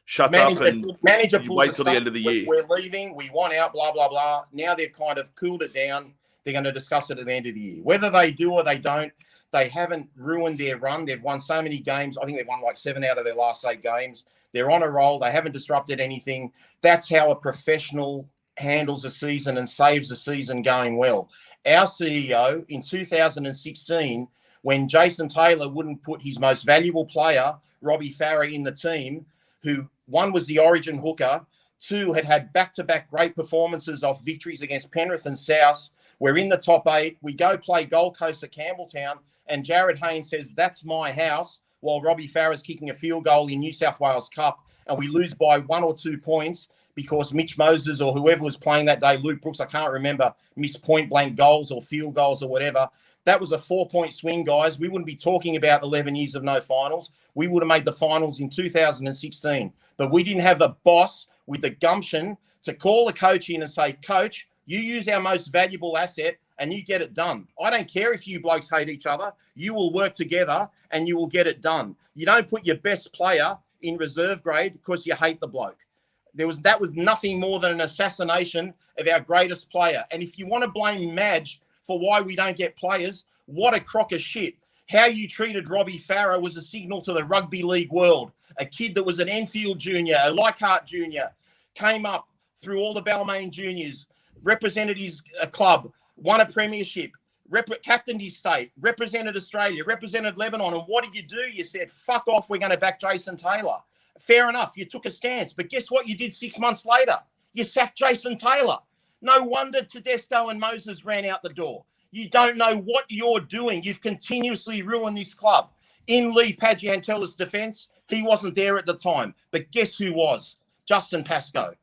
Shut up and manager wait till the end of the year. We're leaving. We want out, blah, blah, blah. Now they've kind of cooled it down. They're going to discuss it at the end of the year. Whether they do or they don't, they haven't ruined their run. They've won so many games. I think they've won like 7 out of their last 8 games. They're on a roll. They haven't disrupted anything. That's how a professional handles a season and saves a season going well. Our CEO in 2016, when Jason Taylor wouldn't put his most valuable player, Robbie Farah, in the team, who one was the origin hooker, 2 had back-to-back great performances off victories against Penrith and South. We're in the top 8. We go play Gold Coast at Campbelltown, and Jared Haynes says, that's my house, while Robbie Farah's kicking a field goal in New South Wales Cup, and we lose by 1 or 2 points because Mitch Moses or whoever was playing that day, Luke Brooks, I can't remember, missed point-blank goals or field goals or whatever. That was a 4-point swing, guys. We wouldn't be talking about 11 years of no finals. We would have made the finals in 2016. But we didn't have a boss with the gumption to call the coach in and say, Coach, you use our most valuable asset. and you get it done. I don't care if you blokes hate each other. You will work together and you will get it done. You don't put your best player in reserve grade because you hate the bloke. That was nothing more than an assassination of our greatest player. And if you want to blame Madge for why we don't get players, what a crock of shit. How you treated Robbie Farah was a signal to the rugby league world. A kid that was an Enfield junior, a Leichhardt junior, came up through all the Balmain juniors, represented his club, won a premiership, captained his state, represented Australia, represented Lebanon. And what did you do? You said, fuck off, we're going to back Jason Taylor. Fair enough, you took a stance. But guess what you did 6 months later? You sacked Jason Taylor. No wonder Tedesco and Moses ran out the door. You don't know what you're doing. You've continuously ruined this club. In Lee Padgiantella's defence, he wasn't there at the time. But guess who was? Justin Pascoe.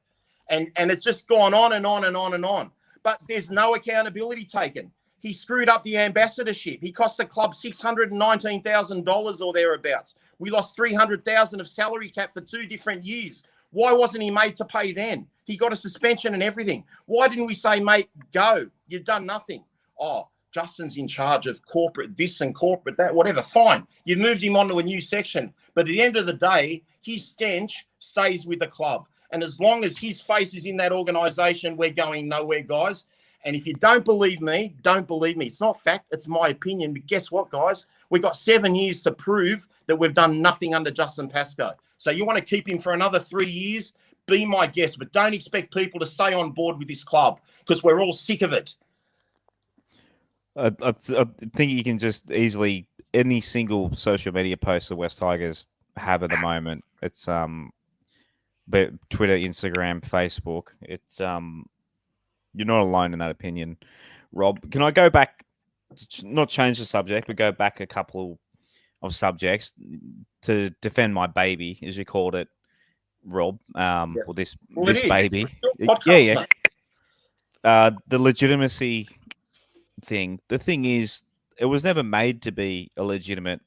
And it's just gone on and on and on and on. But there's no accountability taken. He screwed up the ambassadorship. He cost the club $619,000 or thereabouts. We lost $300,000 of salary cap for 2 different years. Why wasn't he made to pay then? He got a suspension and everything. Why didn't we say, mate, go? You've done nothing. Oh, Justin's in charge of corporate this and corporate that, whatever. Fine. You've moved him onto a new section. But at the end of the day, his stench stays with the club. And as long as his face is in that organisation, we're going nowhere, guys. And if you don't believe me, don't believe me. It's not fact. It's my opinion. But guess what, guys? We've got 7 years to prove that we've done nothing under Justin Pascoe. So you want to keep him for another 3 years? Be my guest. But don't expect people to stay on board with this club because we're all sick of it. I think you can just easily, any single social media post the West Tigers have at the moment, it's but Twitter, Instagram, Facebook, it's you're not alone in that opinion. Rob, can I go back, not change the subject, but go back a couple of subjects to defend my baby, as you called it, Rob, or this baby. Yeah. The legitimacy thing. The thing is, it was never made to be a legitimate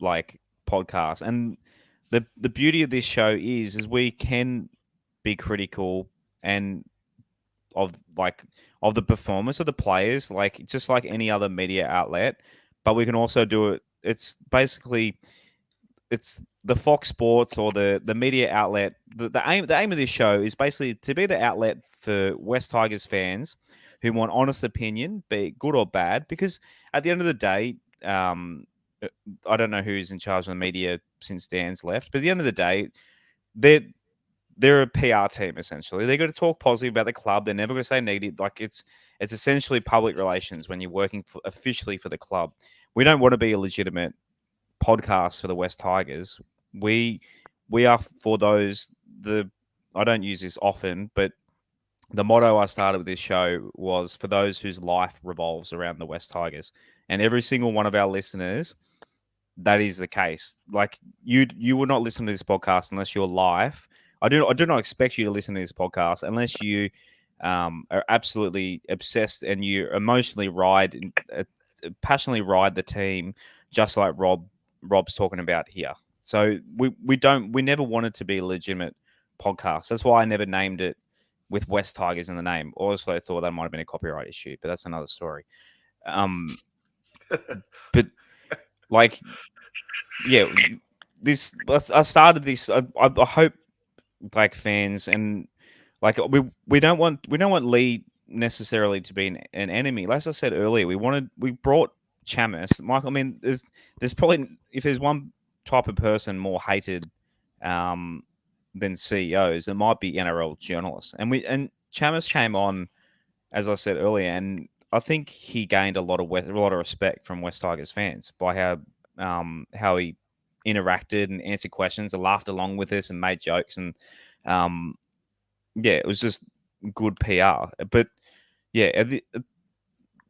podcast, and the beauty of this show is we can be critical and of the performance of the players, just like any other media outlet, but we can also do it. It's basically the Fox Sports or the media outlet. The aim of this show is basically to be the outlet for West Tigers fans who want honest opinion, be it good or bad, because at the end of the day, I don't know who's in charge of the media since Dan's left, but at the end of the day, they're a PR team, essentially. They're going to talk positive about the club. They're never going to say negative. It's essentially public relations when you're working officially for the club. We don't want to be a legitimate podcast for the West Tigers. We are for those. I don't use this often, but the motto I started with this show was for those whose life revolves around the West Tigers. And every single one of our listeners, that is the case. You would not listen to this podcast unless your life. I do not expect you to listen to this podcast unless you are absolutely obsessed and you emotionally passionately ride the team, just like Rob's talking about here. So we never wanted to be a legitimate podcast. That's why I never named it with West Tigers in the name. Also, I thought that might have been a copyright issue, but that's another story. But yeah, I started this. I hope fans and we don't want Lee necessarily to be an enemy. As I said earlier, we brought Chamis. Michael, I mean, there's probably, if there's one type of person more hated than CEOs, it might be NRL journalists. And Chamis came on, as I said earlier, and I think he gained a lot of respect from West Tigers fans by how he interacted and answered questions and laughed along with us and made jokes, and it was just good PR. But yeah,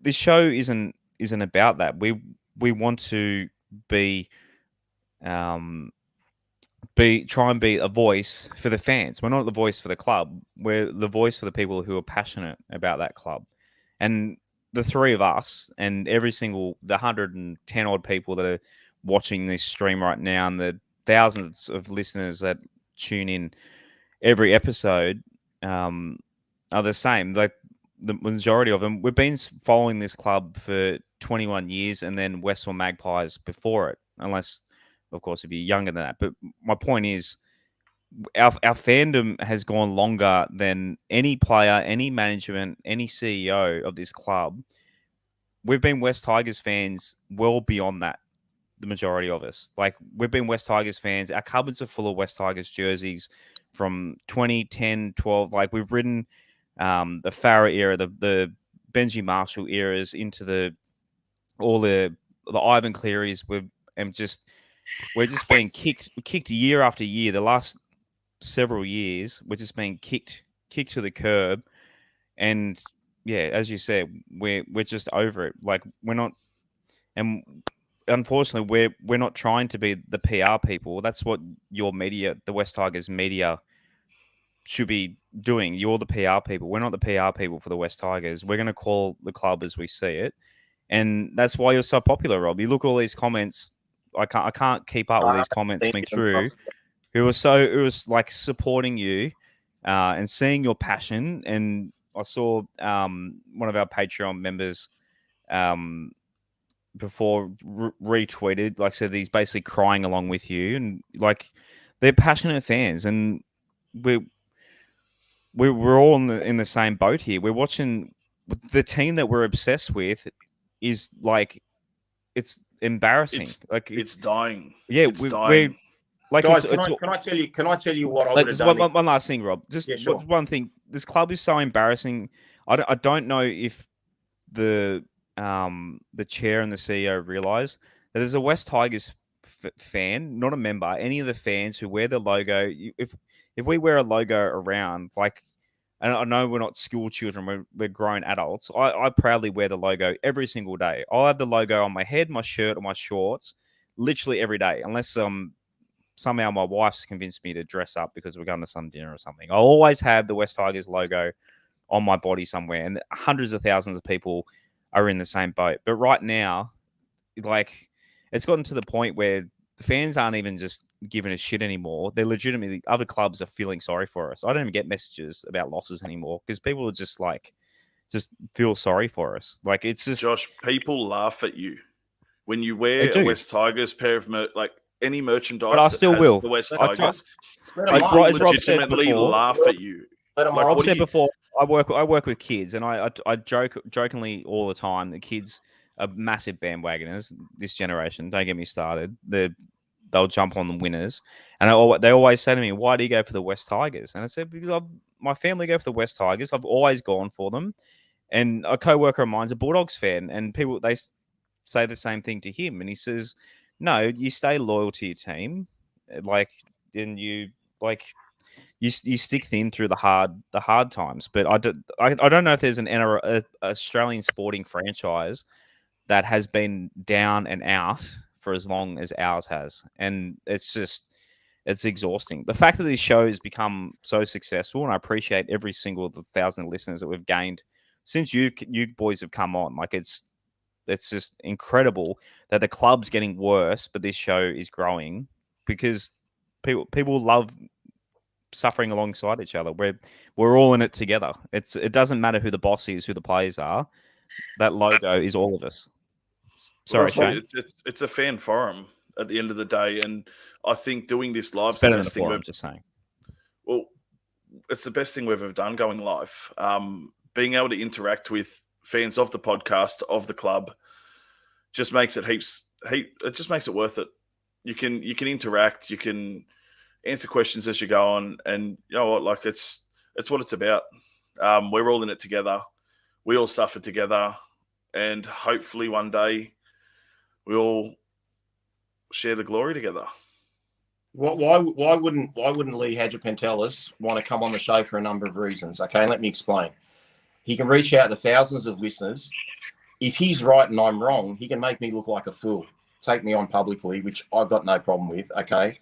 this show isn't about that. We want to try and be a voice for the fans. We're not the voice for the club. We're the voice for the people who are passionate about that club. And the three of us and the 110 odd people that are watching this stream right now and the thousands of listeners that tune in every episode are the same. the majority of them. We've been following this club for 21 years, and then Westall Magpies before it, unless, of course, if you're younger than that. But my point is, our fandom has gone longer than any player, any management, any CEO of this club. We've been West Tigers fans well beyond that. The majority of us, like, we've been West Tigers fans. Our cupboards are full of West Tigers jerseys from 2010, 12. Like, we've ridden the Farah era, the Benji Marshall eras, into all the Ivan Clearys. We're just being kicked year after year. The last several years, we're just being kicked to the curb. And yeah, as you said, we're just over it. Like, we're not, and unfortunately, we're not trying to be the PR people. That's what your media, the West Tigers media, should be doing. You're the PR people. We're not the PR people for the West Tigers. We're going to call the club as we see it, and that's why you're so popular, Rob. You look at all these comments. I can't keep up with these comments coming through. It was like supporting you and seeing your passion. And I saw one of our Patreon members before retweeted, like, said he's basically crying along with you, and like, they're passionate fans, and we're all in the same boat here. We're watching the team that we're obsessed with is like, it's embarrassing. It's dying. Yeah, it's dying. Like, guys, can I tell you what I would have done? One last thing, Rob. Just sure. one thing. This club is so embarrassing. I don't know if the chair and the CEO realize that as a West Tigers fan, not a member, any of the fans who wear the logo, if we wear a logo around, like, and I know we're not school children, we're grown adults. I proudly wear the logo every single day. I'll have the logo on my head, my shirt, or my shorts, literally every day, unless somehow my wife's convinced me to dress up because we're going to some dinner or something. I'll always have the West Tigers logo on my body somewhere, and hundreds of thousands of people are in the same boat. But right now, like, it's gotten to the point where the fans aren't even just giving a shit anymore. They're legitimately, other clubs are feeling sorry for us. I don't even get messages about losses anymore because people are just feel sorry for us. Like, it's just, Josh, people laugh at you when you wear a West Tigers pair of any merchandise. But I still will. The West Tigers. People legitimately laugh at you. Like Rob said before, I work with kids, and I jokingly all the time, the kids are massive bandwagoners. This generation, don't get me started. They'll jump on the winners, and they always say to me, "Why do you go for the West Tigers?" And I said, "Because my family go for the West Tigers. I've always gone for them." And a co-worker of mine's a Bulldogs fan, and people, they say the same thing to him, and he says, "No, you stay loyal to your team, and you stick thin through the hard times." But I don't know if there's an Australian sporting franchise that has been down and out for as long as ours has, and it's exhausting. The fact that this show has become so successful, and I appreciate every single 1,000 listeners that we've gained since you boys have come on. Like, it's just incredible that the club's getting worse, but this show is growing because people love suffering alongside each other. We're all in it together. It doesn't matter who the boss is, who the players are. That logo is all of us. Sorry, Shane. It's a fan forum at the end of the day, and I think doing this live is better than a forum. Just saying. Well, it's the best thing we've ever done going live. Being able to interact with fans of the podcast, of the club, just makes it it just makes it worth it. You can interact, you can answer questions as you go on, and you know what, like, it's what it's about. We're all in it together. We all suffer together, and hopefully one day we all share the glory together. Why wouldn't Lee Hadjipentelis want to come on the show for a number of reasons? Okay, let me explain. He can reach out to thousands of listeners. If he's right and I'm wrong, he can make me look like a fool. Take me on publicly, which I've got no problem with, okay?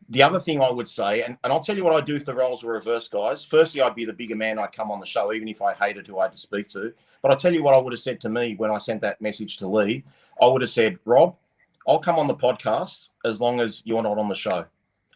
The other thing I would say, and I'll tell you what I'd do if the roles were reversed, guys. Firstly, I'd be the bigger man. I'd come on the show, even if I hated who I had to speak to. But I'll tell you what I would have said to me when I sent that message to Lee. I would have said, Rob, I'll come on the podcast as long as you're not on the show.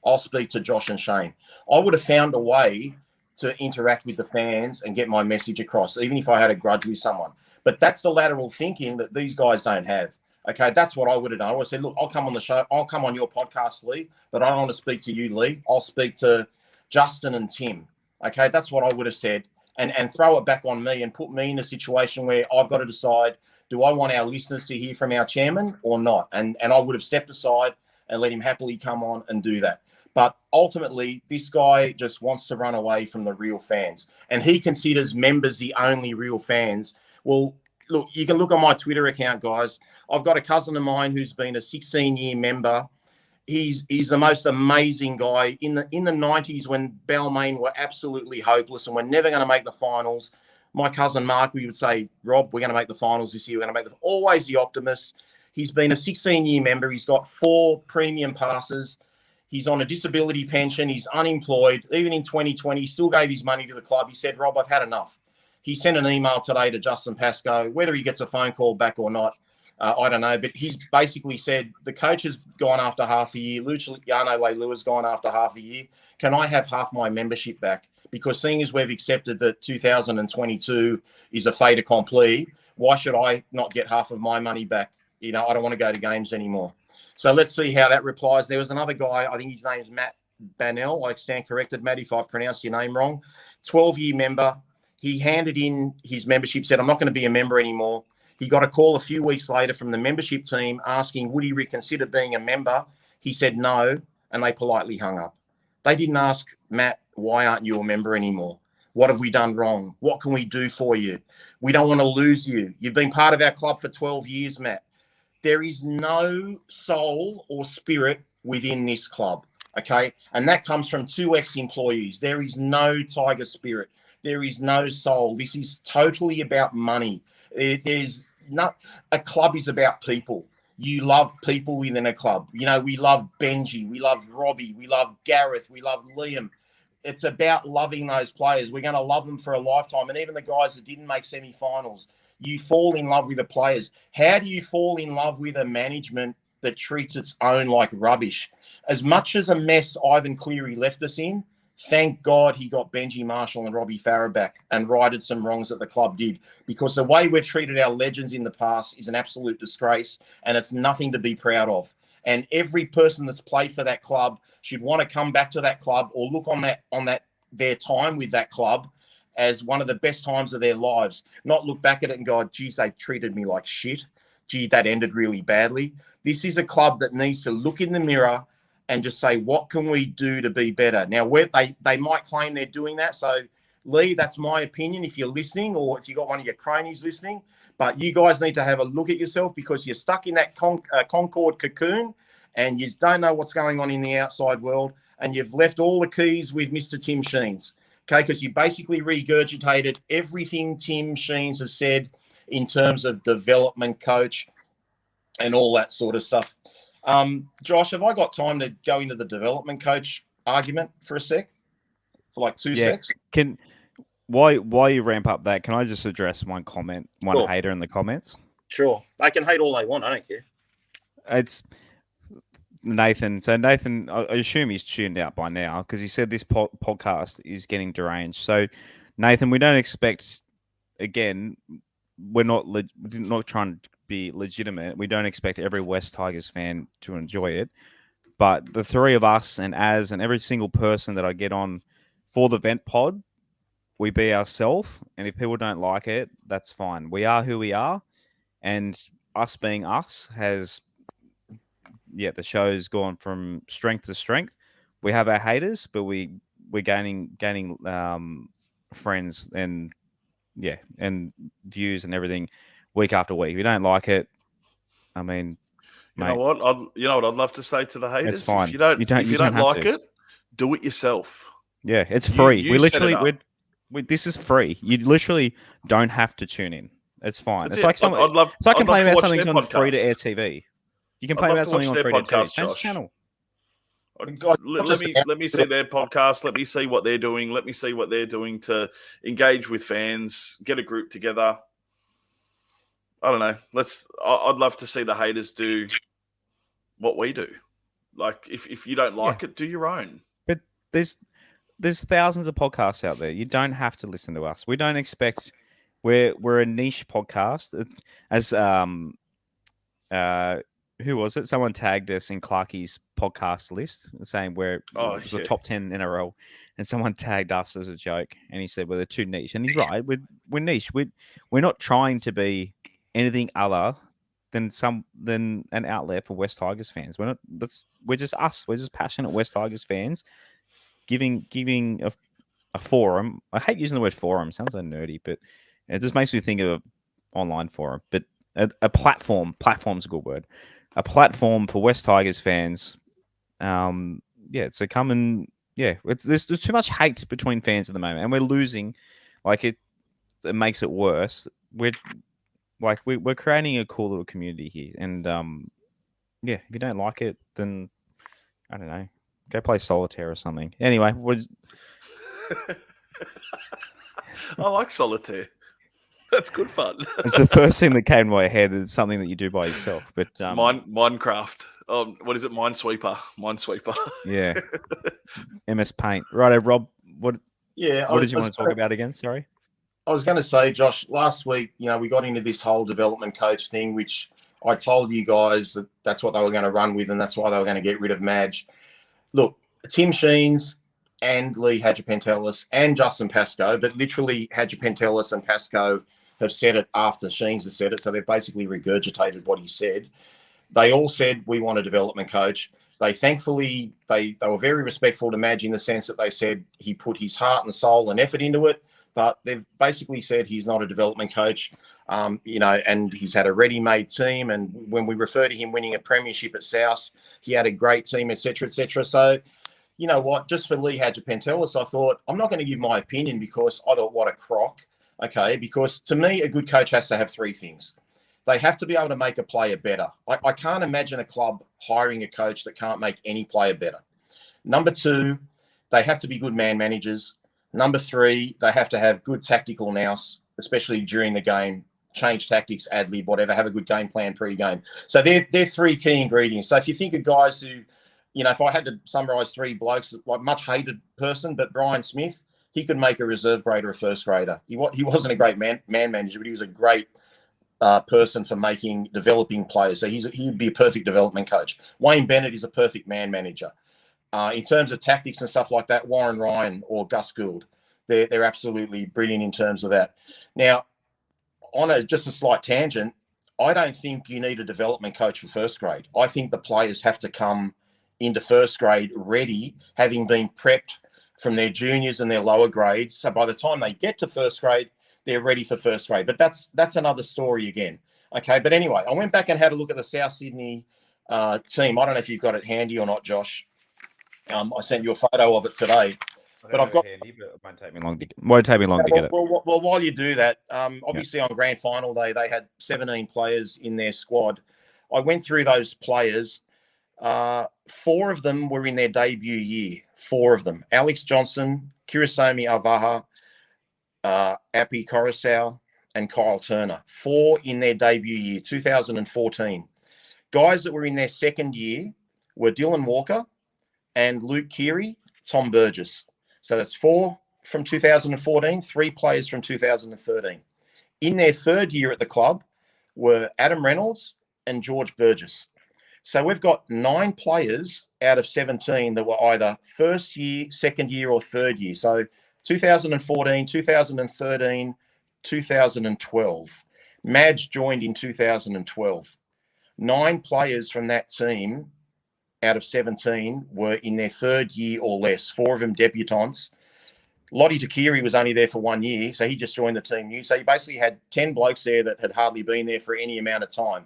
I'll speak to Josh and Shane. I would have found a way to interact with the fans and get my message across, even if I had a grudge with someone. But that's the lateral thinking that these guys don't have. Okay, that's what I would have done. I would have said, look, I'll come on the show. I'll come on your podcast, Lee, but I don't want to speak to you, Lee. I'll speak to Justin and Tim. Okay, that's what I would have said. And throw it back on me and put me in a situation where I've got to decide, do I want our listeners to hear from our chairman or not? And I would have stepped aside and let him happily come on and do that. But ultimately, this guy just wants to run away from the real fans. And he considers members the only real fans. Well, look, you can look on my Twitter account, guys. I've got a cousin of mine who's been a 16-year member. He's the most amazing guy. In the 90s, when Balmain were absolutely hopeless and we're never going to make the finals, my cousin Mark, we would say, Rob, we're going to make the finals this year. We're going to make always the optimist. He's been a 16-year member. He's got 4 premium passes. He's on a disability pension. He's unemployed. Even in 2020, he still gave his money to the club. He said, Rob, I've had enough. He sent an email today to Justin Pascoe. Whether he gets a phone call back or not, I don't know. But he's basically said, the coach has gone after half a year. Luciano Leilua has gone after half a year. Can I have half my membership back? Because seeing as we've accepted that 2022 is a fait accompli, why should I not get half of my money back? You know, I don't want to go to games anymore. So let's see how that replies. There was another guy, I think his name's Matt Bannell. I stand corrected, Matt, if I've pronounced your name wrong. 12-year member. He handed in his membership, said, I'm not going to be a member anymore. He got a call a few weeks later from the membership team asking, would he reconsider being a member? He said no, and they politely hung up. They didn't ask, Matt, why aren't you a member anymore? What have we done wrong? What can we do for you? We don't want to lose you. You've been part of our club for 12 years, Matt. There is no soul or spirit within this club, okay? And that comes from 2 ex-employees. There is no tiger spirit. There is no soul. This is totally about money. There's not a club is about people. You love people within a club. You know, we love Benji, we love Robbie, we love Gareth, we love Liam. It's about loving those players. We're going to love them for a lifetime. And even the guys that didn't make semi-finals, you fall in love with the players. How do you fall in love with a management that treats its own like rubbish? As much as a mess Ivan Cleary left us in, thank God he got Benji Marshall and Robbie Farah back and righted some wrongs that the club did, because the way we've treated our legends in the past is an absolute disgrace, and it's nothing to be proud of. And every person that's played for that club should want to come back to that club or look on their time with that club as one of the best times of their lives, not look back at it and go, geez, they treated me like shit. Gee, that ended really badly. This is a club that needs to look in the mirror and just say, what can we do to be better? Now, they might claim they're doing that. So, Lee, that's my opinion if you're listening, or if you've got one of your cronies listening. But you guys need to have a look at yourself, because you're stuck in that Concord cocoon and you don't know what's going on in the outside world, and you've left all the keys with Mr. Tim Sheens, okay? Because you basically regurgitated everything Tim Sheens has said in terms of development coach and all that sort of stuff. Josh, have I got time to go into the development coach argument for a sec? For like 2 secs? While you ramp up that, can I just address one comment, one hater in the comments? Sure. They can hate all they want. I don't care. It's Nathan. So Nathan, I assume he's tuned out by now, because he said this podcast is getting deranged. So Nathan, we don't expect, again, we're not trying to be legitimate. We don't expect every West Tigers fan to enjoy it. But the 3 of us and every single person that I get on for the Vent Pod, we be ourselves. And if people don't like it, that's fine. We are who we are. And us being us has, the show's gone from strength to strength. We have our haters, but we're gaining friends and views and everything week after week. If you don't like it, I mean, you know what I'd love to say to the haters. It's fine. If you don't like it, do it yourself. Yeah, it's free. This is free. You literally don't have to tune in. It's fine. It's like something. It's like complaining about something on free to air TV. You can play about something on free to TV. Change channel. Let me see their podcast. Let me see what they're doing. Let me see what they're doing to engage with fans. Get a group together. I don't know. I'd love to see the haters do what we do. Like, if you don't like it, do your own. But there's there's thousands of podcasts out there. You don't have to listen to us. We don't expect. We're a niche podcast. As uh, who was it? Someone tagged us in Clarkie's podcast list saying it was the top 10 in a row, and someone tagged us as a joke, and he said, "Well, they're too niche," and he's right. We're niche. We're not trying to be anything other than an outlet for West Tigers fans. We're just us. We're just passionate West Tigers fans giving a forum. I hate using the word forum. It sounds so nerdy, but it just makes me think of an online forum. But a platform. Platform's a good word. A platform for West Tigers fans. So come and there's too much hate between fans at the moment, and we're losing. Like it makes it worse. We're creating a cool little community here, and if you don't like it, then I don't know, go play solitaire or something. Anyway, I like solitaire. That's good fun. It's the first thing that came to my head. It's something that you do by yourself. But Minecraft. What is it? Minesweeper. Yeah. MS Paint. Righto, Rob. What did you want to talk about again? Sorry. I was going to say, Josh, last week, we got into this whole development coach thing, which I told you guys that's what they were going to run with, and that's why they were going to get rid of Madge. Look, Tim Sheens and Lee Hadjipentelis and Justin Pascoe, but literally Hadjipentelis and Pascoe have said it after Sheens has said it, so they've basically regurgitated what he said. They all said, we want a development coach. They thankfully, they were very respectful to Madge in the sense that they said he put his heart and soul and effort into it, but they've basically said he's not a development coach, and he's had a ready-made team. And when we refer to him winning a premiership at South, he had a great team, et cetera, et cetera. So, you know what, just for Lee Hadjipentelis, I thought, I'm not going to give my opinion because I thought, what a crock. Okay, because to me, a good coach has to have three things. They have to be able to make a player better. I can't imagine a club hiring a coach that can't make any player better. Number two, they have to be good man managers. Number three, they have to have good tactical nous, especially during the game, change tactics, ad-lib, whatever, have a good game plan pre-game. So they're three key ingredients. So if you think of guys who, if I had to summarise three blokes, like much hated person, but Brian Smith, he could make a reserve grader a first grader. He wasn't a great man manager, but he was a great person for developing players. So he would be a perfect development coach. Wayne Bennett is a perfect man manager. In terms of tactics and stuff like that, Warren Ryan or Gus Gould, they're absolutely brilliant in terms of that. Now, on just a slight tangent, I don't think you need a development coach for first grade. I think the players have to come into first grade ready, having been prepped from their juniors and their lower grades. So by the time they get to first grade, they're ready for first grade. But that's another story again. Okay, but anyway, I went back and had a look at the South Sydney team. I don't know if you've got it handy or not, Josh. I sent you a photo of it today. But I've got. Handy, but it won't take me long to get it. Well, while you do that, obviously on grand final day, they had 17 players in their squad. I went through those players. 4 of them were in their debut year. 4 of them. Alex Johnson, Kirisomi Avaha, Appy Coruscant, and Kyle Turner. 4 in their debut year, 2014. Guys that were in their second year were Dylan Walker and Luke Keary, Tom Burgess. So that's 4 from 2014, 3 players from 2013. In their third year at the club were Adam Reynolds and George Burgess. So we've got 9 players out of 17 that were either first year, second year, or third year. So 2014, 2013, 2012. Madge joined in 2012. 9 players from that team out of 17 were in their third year or less, 4 of them debutants. Lottie Takiri was only there for 1 year, so he just joined the team new. So you basically had 10 blokes there that had hardly been there for any amount of time.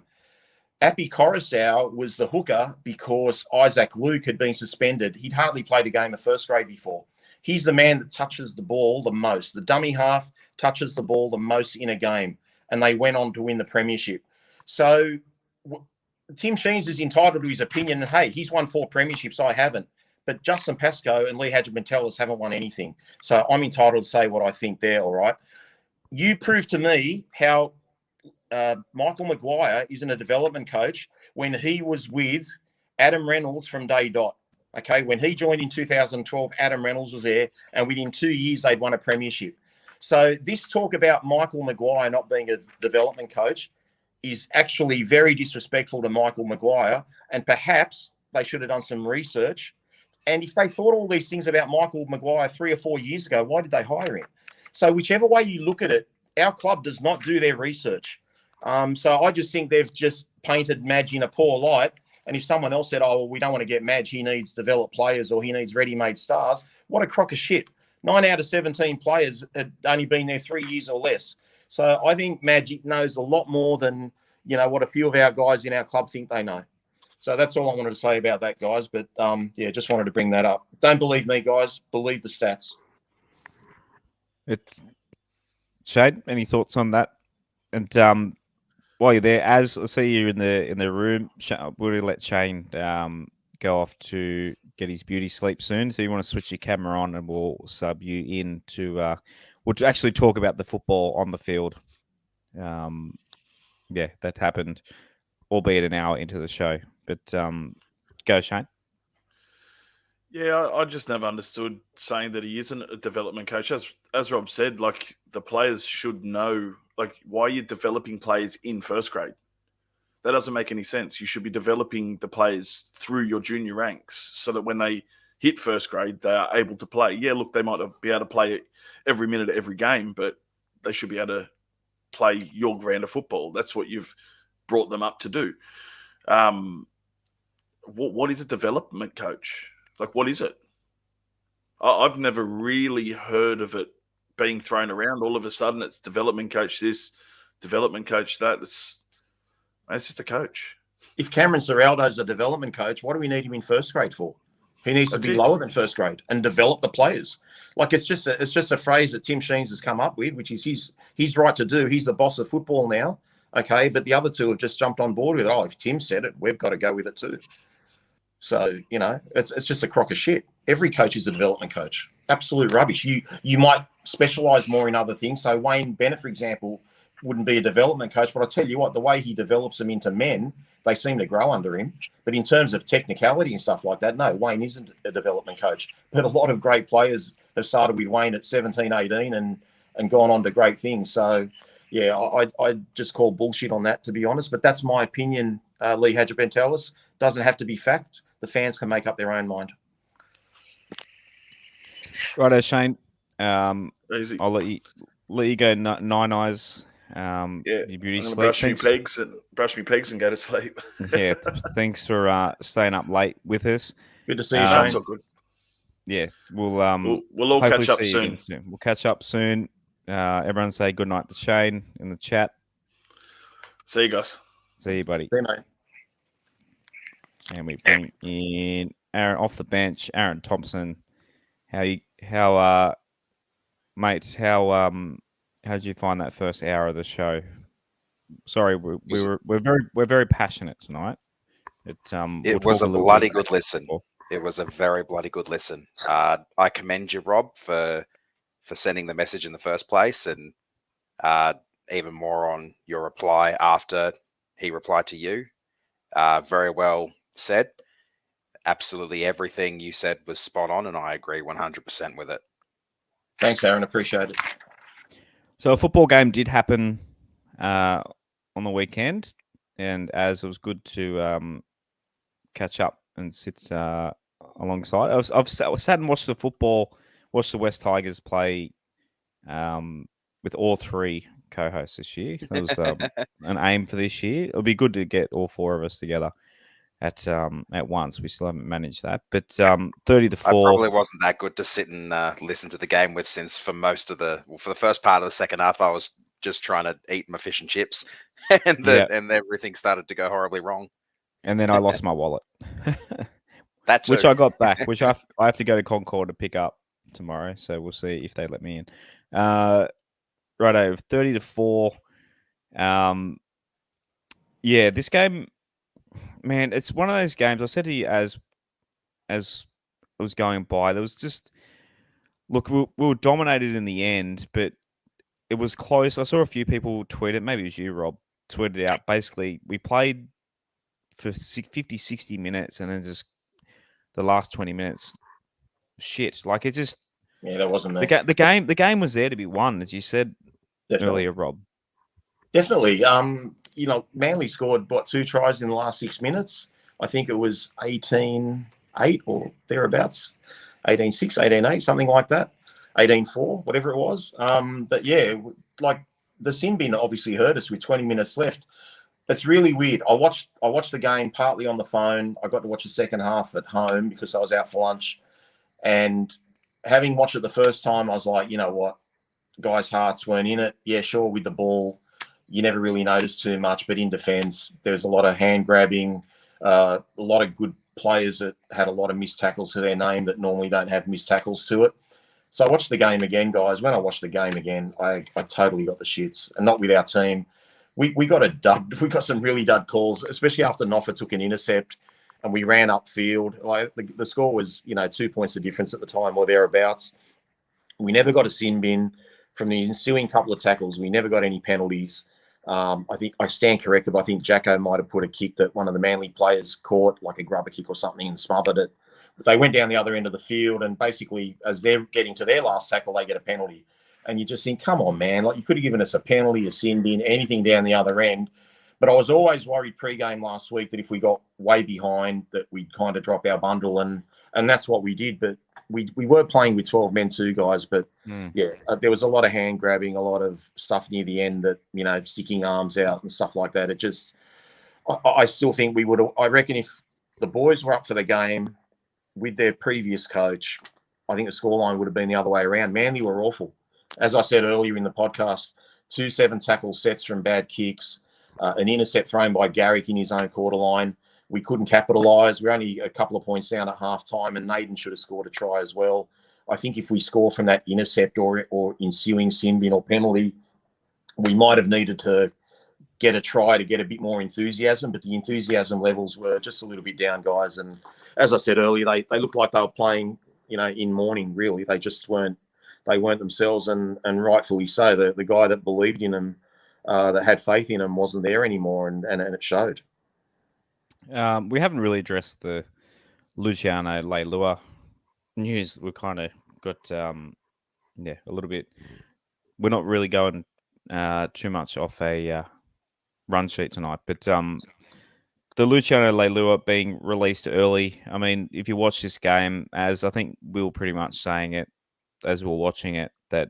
Appy Coruscant was the hooker because Isaac Luke had been suspended. He'd hardly played a game of first grade before. He's the man that touches the ball the most. The dummy half touches the ball the most in a game, and they went on to win the premiership. So Tim Sheens is entitled to his opinion, and hey, he's won 4 premierships, I haven't. But Justin Pascoe and Lee Hadjipentelis haven't won anything. So I'm entitled to say what I think there, all right? You prove to me how Michael Maguire isn't a development coach when he was with Adam Reynolds from day dot. Okay, when he joined in 2012, Adam Reynolds was there, and within 2 years, they'd won a premiership. So this talk about Michael Maguire not being a development coach is actually very disrespectful to Michael Maguire, and perhaps they should have done some research. And if they thought all these things about Michael Maguire 3 or 4 years ago, why did they hire him? So whichever way you look at it, our club does not do their research. So I just think they've just painted Madge in a poor light. And if someone else said, oh, well, we don't want to get Madge, he needs developed players or he needs ready-made stars, what a crock of shit. 9 out of 17 players had only been there 3 years or less. So I think Magic knows a lot more than, what a few of our guys in our club think they know. So that's all I wanted to say about that, guys. But, just wanted to bring that up. Don't believe me, guys. Believe the stats. Shane, any thoughts on that? And while you're there, I see you in the room, we'll let Shane go off to get his beauty sleep soon. So you want to switch your camera on, and we'll sub you in to we'll actually talk about the football on the field. That happened, albeit an hour into the show. But go, Shane. Yeah, I just never understood saying that he isn't a development coach. As Rob said, like, the players should know, like, why are you developing players in first grade? That doesn't make any sense. You should be developing the players through your junior ranks so that when they hit first grade, they are able to play. Yeah, look, they might be able to play every minute of every game, but they should be able to play your brand of football. That's what you've brought them up to do. What is a development coach? Like, what is it? I've never really heard of it being thrown around. All of a sudden, it's development coach this, development coach that. It's just a coach. If Cameron Serraldo's a development coach, what do we need him in first grade for? He needs to be lower than first grade and develop the players. Like, it's just a phrase that Tim Sheens has come up with, which is his right to do. He's the boss of football now, okay? But the other two have just jumped on board with it. Oh, if Tim said it, we've got to go with it too. So, it's just a crock of shit. Every coach is a development coach. Absolute rubbish. You might specialise more in other things. So Wayne Bennett, for example, wouldn't be a development coach, but I tell you what, the way he develops them into men, they seem to grow under him. But in terms of technicality and stuff like that, no, Wayne isn't a development coach. But a lot of great players have started with Wayne at 17, 18 and gone on to great things. So, yeah, I just call bullshit on that, to be honest. But that's my opinion, Lee Hadjibentelis. Doesn't have to be fact. The fans can make up their own mind. Righto, Shane. I'll let you go. Nine eyes. Your beauty sleep. Brush me pegs and go to sleep. Yeah, thanks for staying up late with us. Good to see you, Shane. So good. Yeah, we'll all catch up soon. We'll catch up soon. Everyone say good night to Shane in the chat. See you guys. See you, buddy. See you, mate. And we bring in Aaron off the bench. Aaron Thompson. How did you find that first hour of the show? Sorry, we're very passionate tonight. It was a bloody good listen. It was a very bloody good listen. I commend you, Rob, for sending the message in the first place, and even more on your reply after he replied to you. Very well said. Absolutely everything you said was spot on, and I agree 100% with it. Thanks, Aaron. Appreciate it. So a football game did happen on the weekend, and as it was good to catch up and sit alongside. I've sat and watched the West Tigers play with all three co-hosts this year. That was an aim for this year. It'll be good to get all four of us together at once. We still haven't managed that, but 30-4. I probably wasn't that good to sit and listen to the game with, since for the first part of the second half, I was just trying to eat my fish and chips, and everything started to go horribly wrong. And then I lost my wallet, which I got back, which I have to go to Concord to pick up tomorrow. So we'll see if they let me in. Righto, 30-4. This game, man, it's one of those games. I said to you as it was going by, there was just look, we were dominated in the end, but it was close. I saw a few people tweet it. Maybe it was you, Rob, tweeted out. Basically, we played for 50, 60 minutes, and then just the last 20 minutes, shit. Like it just that wasn't there. The game was there to be won, as you said earlier, Rob. Definitely. Manly scored 2 tries in the last 6 minutes. I think it was 18-8 or thereabouts, 18-6, 18-8, something like that, 18-4, whatever it was. But yeah, like the sin bin obviously hurt us with 20 minutes left. It's really weird. I watched the game partly on the phone. I got to watch the second half at home because I was out for lunch. And having watched it the first time, I was like, you know what, guys' hearts weren't in it. Yeah, sure, with the ball, you never really noticed too much. But in defence, there's a lot of hand grabbing, a lot of good players that had a lot of missed tackles to their name that normally don't have missed tackles to it. So I watched the game again, guys. When I watched the game again, I totally got the shits, and not with our team. We got a dud. We got some really dud calls, especially after Noffa took an intercept and we ran upfield. Like the score was, 2 points of difference at the time or thereabouts. We never got a sin bin. From the ensuing couple of tackles, we never got any penalties. I think I stand corrected, but I think Jacko might have put a kick that one of the Manly players caught, like a grubber kick or something, and smothered it. But they went down the other end of the field, and basically, as they're getting to their last tackle, they get a penalty. And you just think, come on, man. Like, you could have given us a penalty, a sin bin, anything down the other end. But I was always worried pre-game last week that if we got way behind, that we'd kind of drop our bundle, and that's what we did. But we were playing with 12 men too, guys. But, there was a lot of hand grabbing, a lot of stuff near the end that, sticking arms out and stuff like that. It just – I still think we would – I reckon if the boys were up for the game with their previous coach, I think the scoreline would have been the other way around. Manly were awful. As I said earlier in the podcast, 2 7-tackle sets from bad kicks, an intercept thrown by Garrick in his own quarter line. We couldn't capitalise. We're only a couple of points down at halftime, and Naden should have scored a try as well. I think if we score from that intercept or ensuing sin bin or penalty, we might have needed to get a try to get a bit more enthusiasm, but the enthusiasm levels were just a little bit down, guys. And as I said earlier, they looked like they were playing, in mourning, really. They just weren't. They weren't themselves, and rightfully so. The guy that believed in them, that had faith in them, wasn't there anymore, and it showed. We haven't really addressed the Luciano Leilua news. We kind of got, a little bit. We're not really going too much off a run sheet tonight, but the Luciano Leilua being released early. I mean, if you watch this game, as I think we were pretty much saying it as we were watching it, that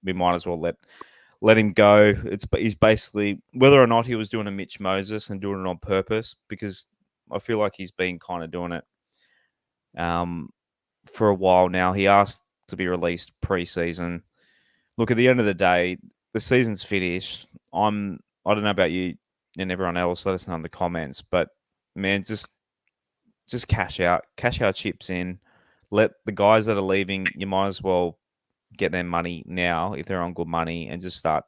we might as well let him go. He's basically, whether or not he was doing a Mitch Moses and doing it on purpose, because I feel like he's been kind of doing it for a while now. He asked to be released pre-season. Look, at the end of the day, the season's finished. I don't know about you and everyone else. Let us know in the comments. But man, just cash out chips in. Let the guys that are leaving, you might as well get their money now if they're on good money, and just start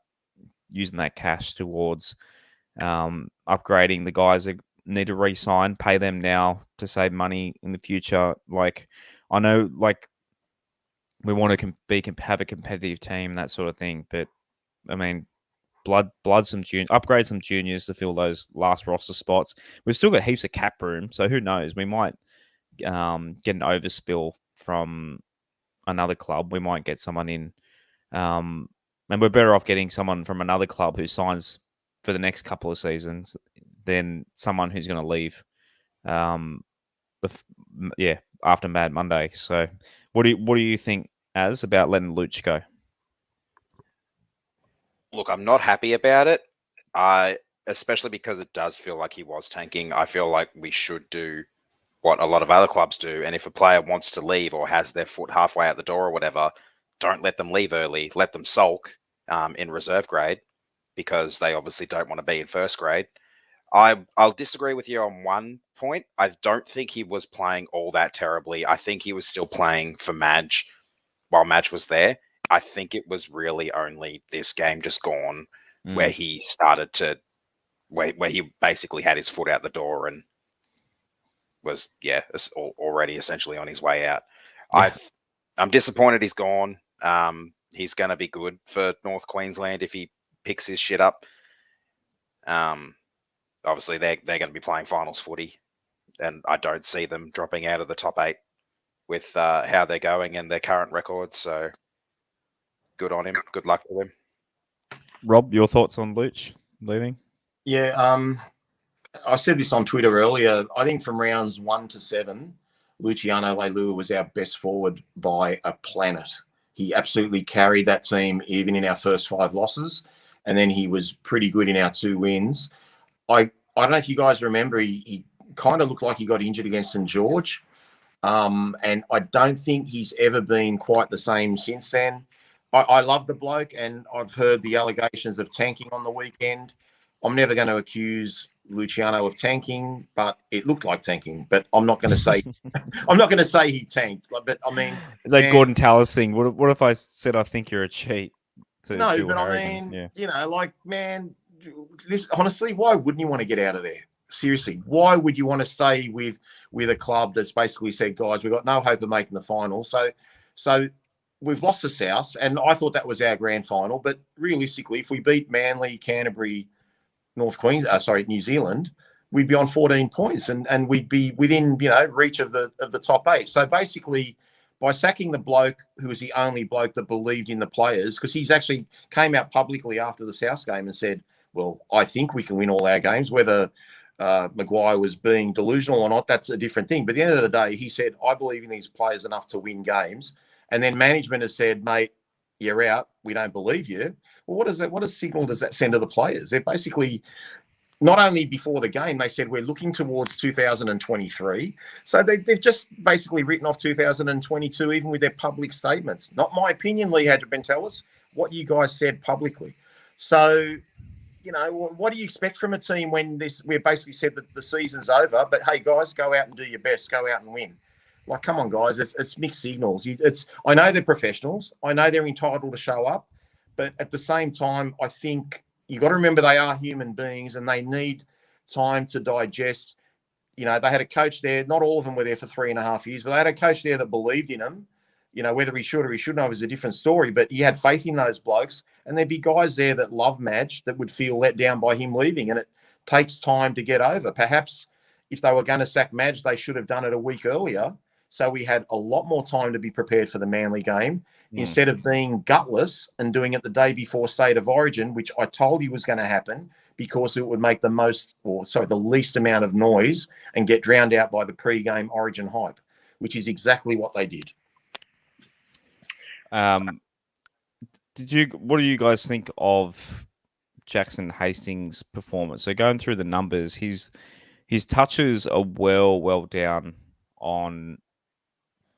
using that cash towards upgrading the guys that need to re-sign. Pay them now to save money in the future. Like, I know, like, we want to have a competitive team, that sort of thing. But I mean, blood some upgrade some juniors to fill those last roster spots. We've still got heaps of cap room, so who knows? We might get an overspill from another club. We might get someone in, and we're better off getting someone from another club who signs for the next couple of seasons than someone who's going to leave after Mad Monday. So what do you think about letting Luch go? Look, I'm not happy about it. Especially because it does feel like he was tanking. I feel like we should do what a lot of other clubs do. And if a player wants to leave or has their foot halfway out the door or whatever, don't let them leave early. Let them sulk in reserve grade, because they obviously don't want to be in first grade. I'll disagree with you on one point. I don't think he was playing all that terribly. I think he was still playing for Madge while Madge was there. I think it was really only this game just gone where he started to, where he basically had his foot out the door and was, already essentially on his way out. Yeah. I'm disappointed he's gone. He's going to be good for North Queensland if he picks his shit up. Obviously, they're going to be playing finals footy and I don't see them dropping out of the top 8 with how they're going and their current record. So good on him. Good luck to him. Rob, your thoughts on Luch leaving? Yeah, I said this on Twitter earlier. I think from rounds 1 to 7, Luciano Leilua was our best forward by a planet. He absolutely carried that team even in our first 5 losses, and then he was pretty good in our 2 wins. I don't know if you guys remember, he kind of looked like he got injured against St George, and I don't think he's ever been quite the same since then. I love the bloke, and I've heard the allegations of tanking on the weekend. I'm never going to accuse Luciano of tanking, but it looked like tanking. But I'm not going to say he tanked. But I mean, it's like Gordon Tallis thing. What if I said I think you're a cheat? No, but Harrigan? I mean, you know, like, man, this honestly, why wouldn't you want to get out of there? Seriously, why would you want to stay with a club that's basically said, guys, we've got no hope of making the final? So we've lost the South, and I thought that was our grand final. But realistically, if we beat Manly, Canterbury, New Zealand, we'd be on 14 points, and we'd be within, you know, reach of the top 8. So basically, by sacking the bloke who was the only bloke that believed in the players, because he's actually came out publicly after the South game and said, well, I think we can win all our games. Whether Maguire was being delusional or not, that's a different thing. But at the end of the day, he said, I believe in these players enough to win games. And then management has said, mate, you're out. We don't believe you. Well, what signal does that send to the players? They're basically, not only before the game, they said, we're looking towards 2023. So they've just basically written off 2022, even with their public statements. Not my opinion, Lee Hadjibentelis, what you guys said publicly. So, you know, what do you expect from a team when we basically said that the season's over, but hey, guys, go out and do your best, go out and win? Like, come on, guys, it's mixed signals. I know they're professionals. I know they're entitled to show up. But at the same time, I think you got to remember they are human beings and they need time to digest. You know, they had a coach there. Not all of them were there for 3.5 years, but they had a coach there that believed in them. You know, whether he should or he shouldn't have is a different story, but he had faith in those blokes. And there'd be guys there that love Madge that would feel let down by him leaving. And it takes time to get over. Perhaps if they were going to sack Madge, they should have done it a week earlier. So we had a lot more time to be prepared for the Manly game instead of being gutless and doing it the day before State of Origin, which I told you was going to happen because it would make the least amount of noise and get drowned out by the pre-game Origin hype, which is exactly what they did. What do you guys think of Jackson Hastings' performance? So going through the numbers, his touches are well down on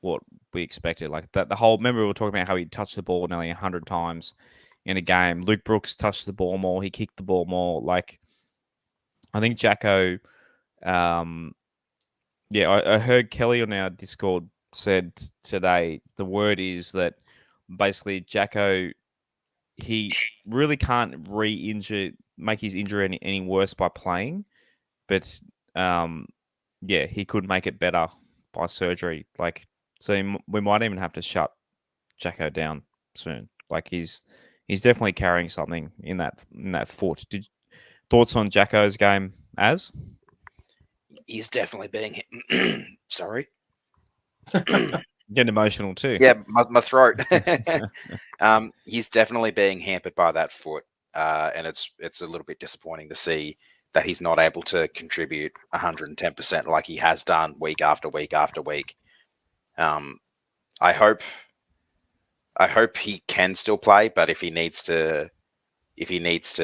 what we expected. Like that, remember we were talking about how he touched the ball nearly 100 times in a game. Luke Brooks touched the ball more. He kicked the ball more. Like, I think Jacko, I heard Kelly on our Discord said today, the word is that basically Jacko, he really can't make his injury any worse by playing, but he could make it better by surgery. Like, so we might even have to shut Jacko down soon. Like, he's definitely carrying something in that foot. Thoughts on Jacko's game? He's definitely being sorry. Getting emotional too. Yeah, my throat. He's definitely being hampered by that foot, and it's a little bit disappointing to see that he's not able to contribute 110% like he has done week after week after week. I hope he can still play, but if he needs to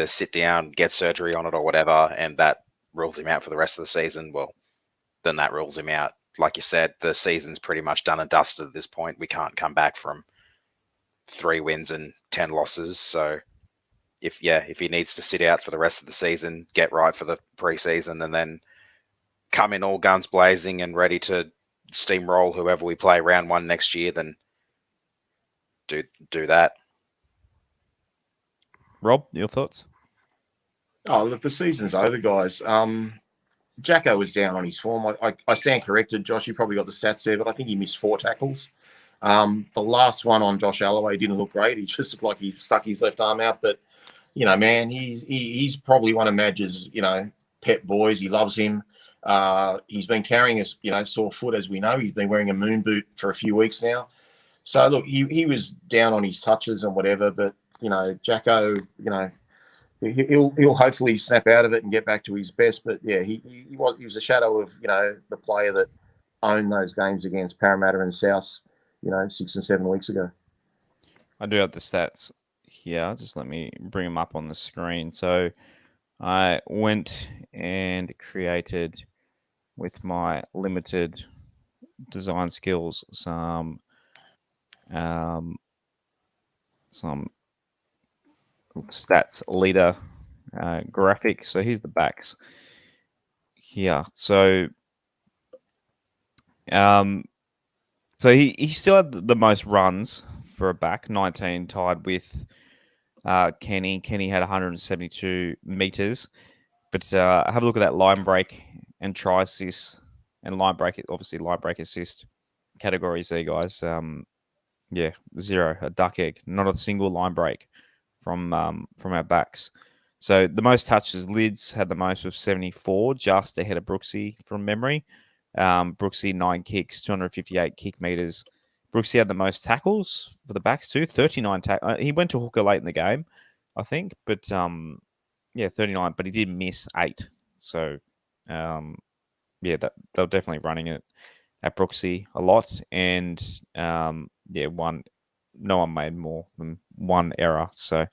sit down, get surgery on it or whatever, and that rules him out for the rest of the season, well, then that rules him out. Like you said, the season's pretty much done and dusted at this point. We can't come back from 3 wins and 10 losses. So if he needs to sit out for the rest of the season, get right for the preseason, and then come in all guns blazing and ready to steamroll whoever we play round 1 next year, then do that. Rob, your thoughts? Oh, look, the season's over, guys. Jacko was down on his form. I stand corrected, Josh. You probably got the stats there, but I think he missed 4 tackles. The last one on Josh Alloway didn't look great. He just looked like he stuck his left arm out. But, you know, man, he's probably one of Madge's, you know, pet boys. He loves him. He's been carrying a sore foot, as we know. He's been wearing a moon boot for a few weeks now. So look, he was down on his touches and whatever, but Jacko, he'll hopefully snap out of it and get back to his best. But yeah, he was a shadow of the player that owned those games against Parramatta and South, 6 and 7 weeks ago. I do have the stats here. Just let me bring them up on the screen. So I went and created, with my limited design skills, some stats leader graphic. So here's the backs here. So he still had the most runs for a back, 19, tied with Kenny. Kenny had 172 meters, but have a look at that line break and try assist and line break. Obviously, line break assist categories there, guys. 0, a duck egg, not a single line break from our backs. So the most touches, Lids had the most with 74, just ahead of Brooksy from memory. Brooksy 9 kicks, 258 kick meters. Brooksy had the most tackles for the backs too, 39 tackles. He went to hooker late in the game, I think, but 39. But he did miss 8. So they're definitely running it at Brooksy a lot, and no one made more than one error. So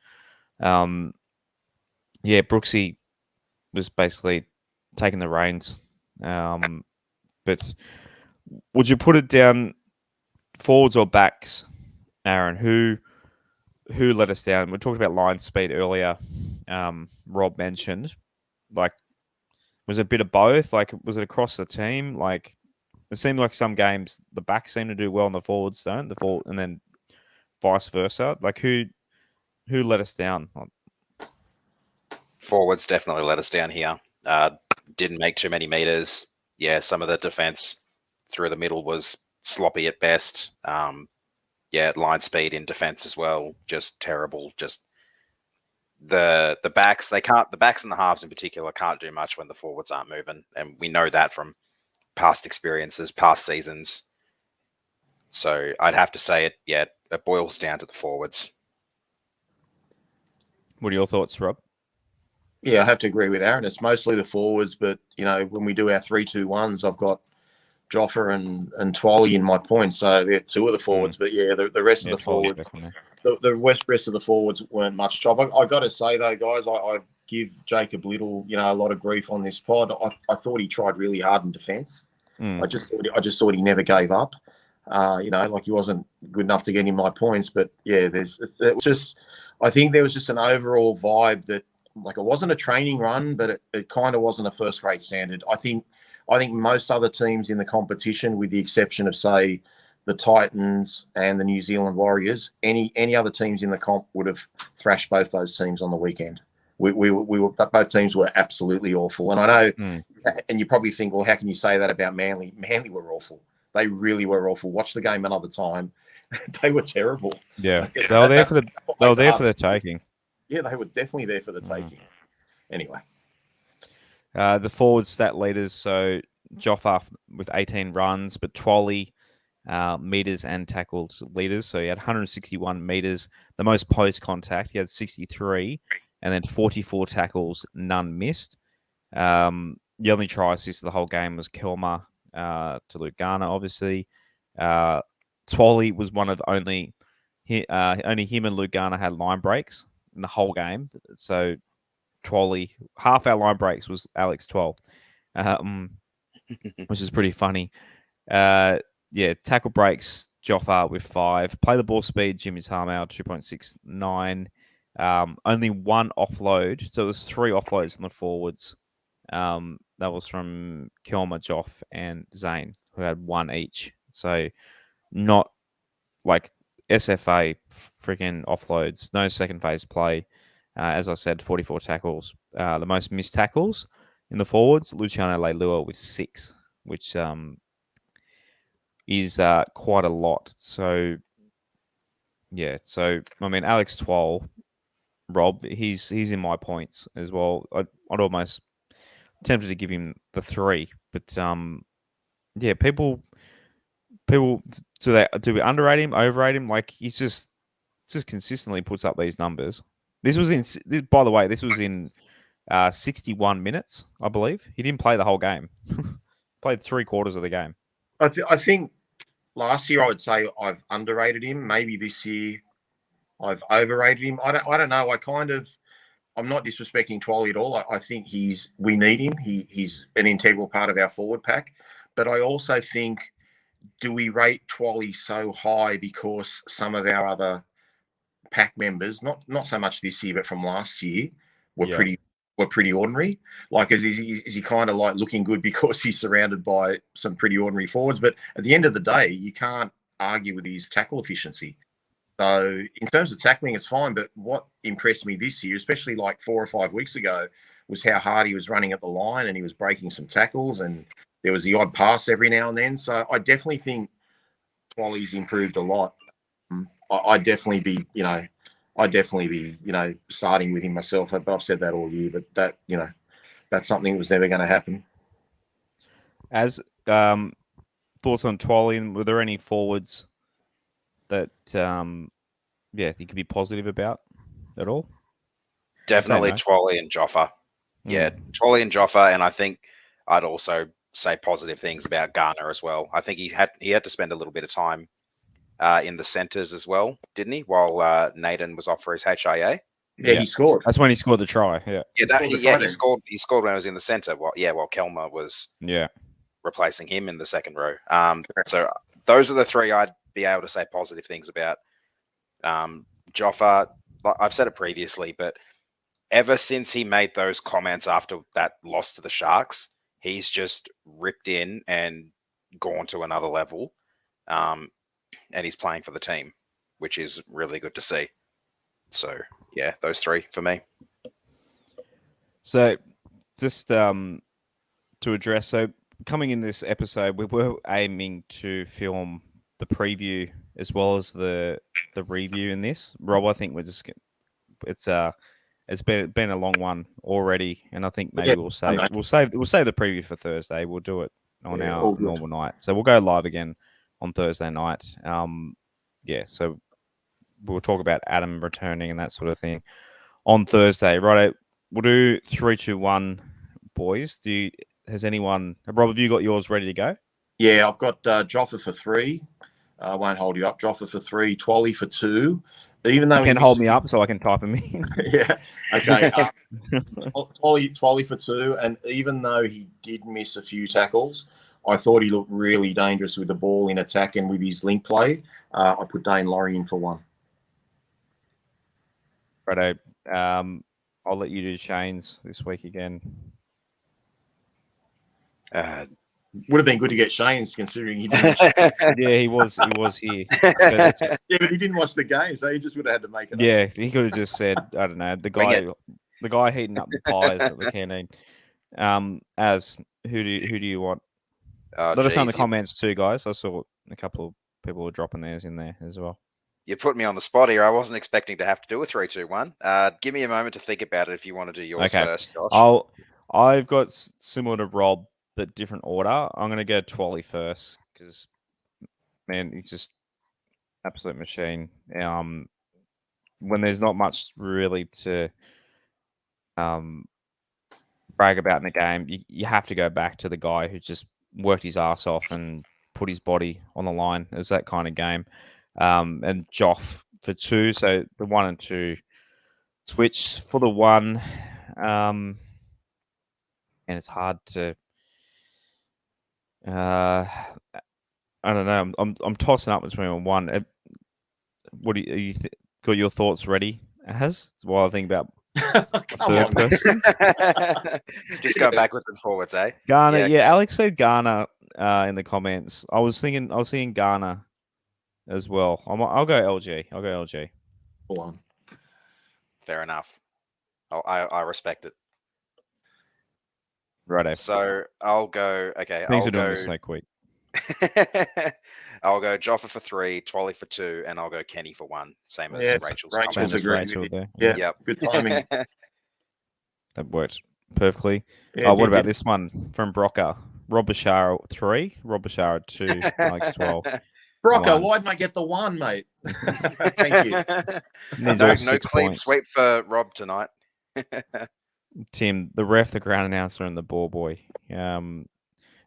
Brooksy was basically taking the reins. But would you put it down forwards or backs, Aaron? Who let us down? We talked about line speed earlier. Rob mentioned, was it a bit of both? Was it across the team? It seemed like some games the backs seem to do well and the forwards don't. And then vice versa. Who let us down? Forwards definitely let us down here. Didn't make too many meters. Yeah, some of the defense through the middle was sloppy at best. Line speed in defense as well, just terrible. Just the backs, the backs and the halves in particular can't do much when the forwards aren't moving, and we know that from past experiences, past seasons. So I'd have to say it boils down to the forwards. What are your thoughts, Rob? Yeah, I have to agree with Aaron. It's mostly the forwards, but when we do our 3-2-1s, I've got Joffa and Twiley in my points. So they're 2 of the forwards, but the rest of the forwards, the rest of the forwards weren't much job. I got to say though, guys, I give Jacob Little, a lot of grief on this pod. I thought he tried really hard in defence. I just thought he never gave up. He wasn't good enough to get in my points. But I think there was just an overall vibe that. It wasn't a training run, but it kind of wasn't a first-grade standard. I think most other teams in the competition, with the exception of, say, the Titans and the New Zealand Warriors, any other teams in the comp would have thrashed both those teams on the weekend. We were both teams were absolutely awful. And I know, and you probably think, well, how can you say that about Manly? Manly were awful. They really were awful. Watch the game another time. They were terrible. Yeah, they were there for the taking. Yeah, they were definitely there for the taking. Anyway. The forward stat leaders, so Joffa with 18 runs, but Twiley meters and tackles leaders. So he had 161 meters, the most post-contact. He had 63, and then 44 tackles, none missed. The only try assist of the whole game was Kelma to Luke Garner, obviously. Twiley was one of only him and Luke Garner had line breaks in the whole game. So Twiley, half our line breaks was Alex Twal, which is pretty funny. Tackle breaks, Joffa with 5. Play the ball speed, Jimmy Tarmow, 2.69. Only 1 offload. So it was 3 offloads on the forwards. That was from Kelma, Joff, and Zane, who had 1 each. So not like SFA freaking offloads, no second phase play. As I said, 44 tackles. The most missed tackles in the forwards, Luciano Leilua with 6, which is quite a lot. So, Alex Twal, Rob, he's in my points as well. I'd almost tempted to give him the 3, but yeah, people do we underrate him, overrate him? Like he's just consistently puts up these numbers. This was by the way, this was in 61 minutes, I believe. He didn't play the whole game. Played 3/4 of the game. I think last year I would say I've underrated him. Maybe this year I've overrated him. I don't know. I'm not disrespecting Twally at all. I think we need him. He's an integral part of our forward pack. But I also think, do we rate Twally so high because some of our other pack members, not so much this year, but from last year, were pretty ordinary? Like, is he kind of like looking good because he's surrounded by some pretty ordinary forwards? But at the end of the day, you can't argue with his tackle efficiency. So in terms of tackling, it's fine. But what impressed me this year, especially like 4 or 5 weeks ago, was how hard he was running at the line, and he was breaking some tackles, and there was the odd pass every now and then. So I definitely think Twally's improved a lot. I'd definitely be starting with him myself. But I've said that all year. But that's something that was never going to happen. As thoughts on Twally, were there any forwards that you could be positive about at all? Definitely Twally and Joffa. Yeah, Twally and Joffa, and I think I'd also say positive things about Garner as well. I think he had to spend a little bit of time in the centres as well, didn't he? While Nathan was off for his HIA. Yeah, he scored. That's when he scored the try. Yeah, he scored. He scored when I was in the centre. While Kelmer was replacing him in the second row. So those are the 3 I'd be able to say positive things about. Joffa, I've said it previously, but ever since he made those comments after that loss to the Sharks, he's just ripped in and gone to another level. And he's playing for the team, which is really good to see. So, yeah, those 3 for me. So, just to address, so coming in this episode, we were aiming to film the preview as well as the review in this. Rob, I think it's been a long one already, and I think maybe we'll save the preview for Thursday. We'll do it on our normal night. So we'll go live again on Thursday night. So we'll talk about Adam returning and that sort of thing on Thursday. Right, we'll do 3, 2, 1, boys. Has anyone, Rob, have you got yours ready to go? Yeah, I've got Joffa for 3. I won't hold you up. Joffa for 3, Twally for 2. Even though you can hold me up so I can type him in. Yeah. Okay. Twally for 2, and even though he did miss a few tackles, I thought he looked really dangerous with the ball in attack and with his link play. I put Dane Laurie in for 1. Righto. I'll let you do Shane's this week again. Would have been good to get Shane's considering he didn't. Yeah, he was here. Yeah, but he didn't watch the game, so he just would have had to make it. Yeah, he could have just said, I don't know, the guy heating up the pies at the canteen. As who do you want? Let us know in the comments too, guys. I saw a couple of people were dropping theirs in there as well. You put me on the spot here. I wasn't expecting to have to do a 3, 2, 1. Give me a moment to think about it if you want to do yours first, Josh. I've got similar to Rob, but different order. I'm going to go Twally first because, man, he's just absolute machine. When there's not much really to brag about in the game, you have to go back to the guy who just worked his ass off and put his body on the line. It was that kind of game. And Joff for 2, so the 1 and 2 switch for the 1. And it's hard to. I don't know. I'm tossing up between 1. What do you got your thoughts ready? While I think about third person. Just go backwards and forwards, eh? Garner, yeah. Alex said Garner in the comments. I was thinking Garner as well. I'll go LG. Hold on. Fair enough. I respect it. Righto. So I'll go. Okay, things are doing this so quick. I'll go Joffa for 3, Twally for 2, and I'll go Kenny for 1. Same as Rachel's agreed. Rachel there. Yeah. Yep. Good timing. That worked perfectly. Yeah, What about this one from Brocker? Rob Bashara 3, Rob Bashara 2, Alex 12. Brocker, 1. why didn't I get the 1, mate? Thank you. No clean sweep for Rob tonight. Tim, the ref, the ground announcer, and the ball boy.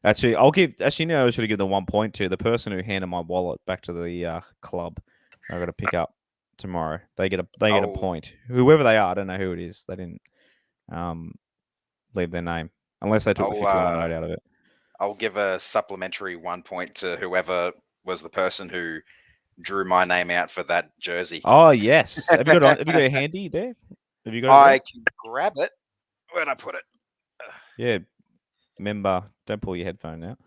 Actually, I should give the 1 point to the person who handed my wallet back to the club. I got to pick up tomorrow. They get a point. Whoever they are, I don't know who it is. They didn't leave their name unless they took the $50 note out of it. I'll give a supplementary 1 point to whoever was the person who drew my name out for that jersey. Oh yes, have you got it handy there? Have you got it? I can grab it. Where'd I put it? Yeah, member. Don't pull your headphone out.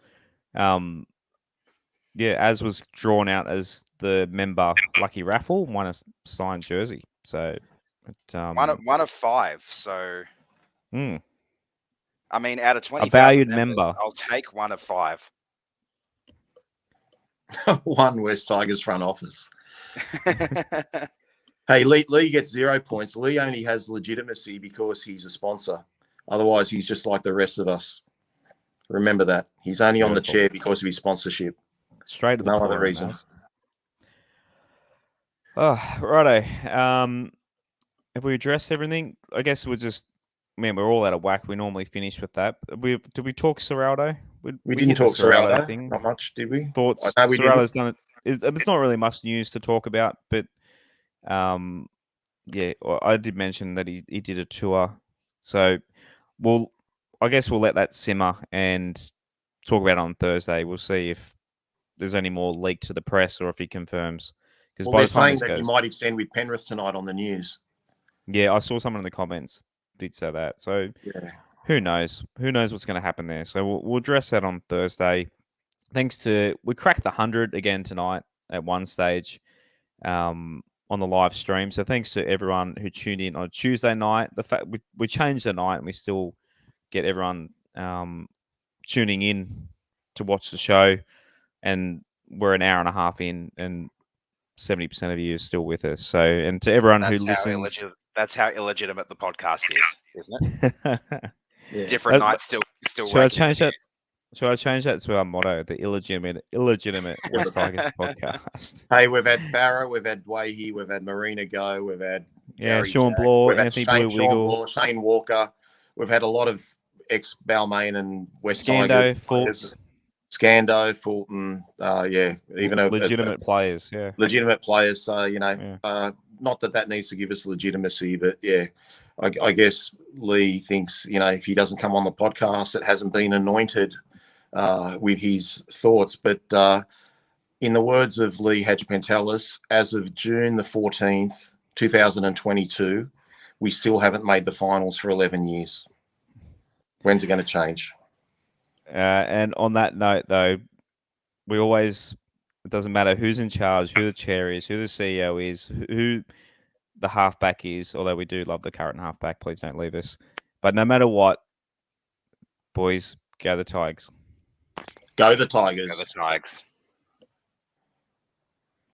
Yeah, as was drawn out as the member lucky raffle, won a signed jersey. So, one of 5. So, I mean, out of 20, a valued member, I'll take 1 of 5. 1 West Tigers front office. Hey, Lee gets 0 points. Lee only has legitimacy because he's a sponsor. Otherwise, he's just like the rest of us. Remember that. He's only on the chair because of his sponsorship. Straight to the no point, other reason. Oh, righto. Have we addressed everything? I guess we're all out of whack. We normally finish with that. Did we talk Serraldo? We didn't talk Serraldo thing. Not much, did we? Thoughts? Serraldo's done it. It's not really much news to talk about, but yeah, I did mention that he did a tour. So I guess we'll let that simmer and talk about it on Thursday. We'll see if there's any more leak to the press or if he confirms. Because they're saying that he might extend with Penrith tonight on the news. Yeah, I saw someone in the comments did say that. So yeah. Who knows? Who knows what's going to happen there? So we'll address that on Thursday. We cracked the 100 again tonight at one stage on the live stream. So thanks to everyone who tuned in on Tuesday night. The fact we changed the night and we still get everyone tuning in to watch the show, and we're an hour and a half in, and 70% of you are still with us. So, and to everyone who listens, that's how illegitimate the podcast is, isn't it? Yeah. Different nights still. Should I change that? Should I change that to our motto, the illegitimate West Tigers podcast? Hey, we've had Farah, we've had Wahey, we've had Marina Go, we've had Gary Sean Jack, Bloor, we've Anthony had Blue Wiggle, Shane Walker. We've had a lot of ex-Balmain and West Scando, Tigers. Fultz. Scando, Fulton, even legitimate players, yeah. Legitimate players. So, not that needs to give us legitimacy, but yeah, I guess Lee thinks, if he doesn't come on the podcast, it hasn't been anointed with his thoughts. But in the words of Lee Hadjipantelis, as of June the 14th, 2022, we still haven't made the finals for 11 years. When's it going to change? And on that note, though, it doesn't matter who's in charge, who the chair is, who the CEO is, who the halfback is, although we do love the current halfback. Please don't leave us. But no matter what, boys, go the Tigers. Go the Tigers. Go the Tigers.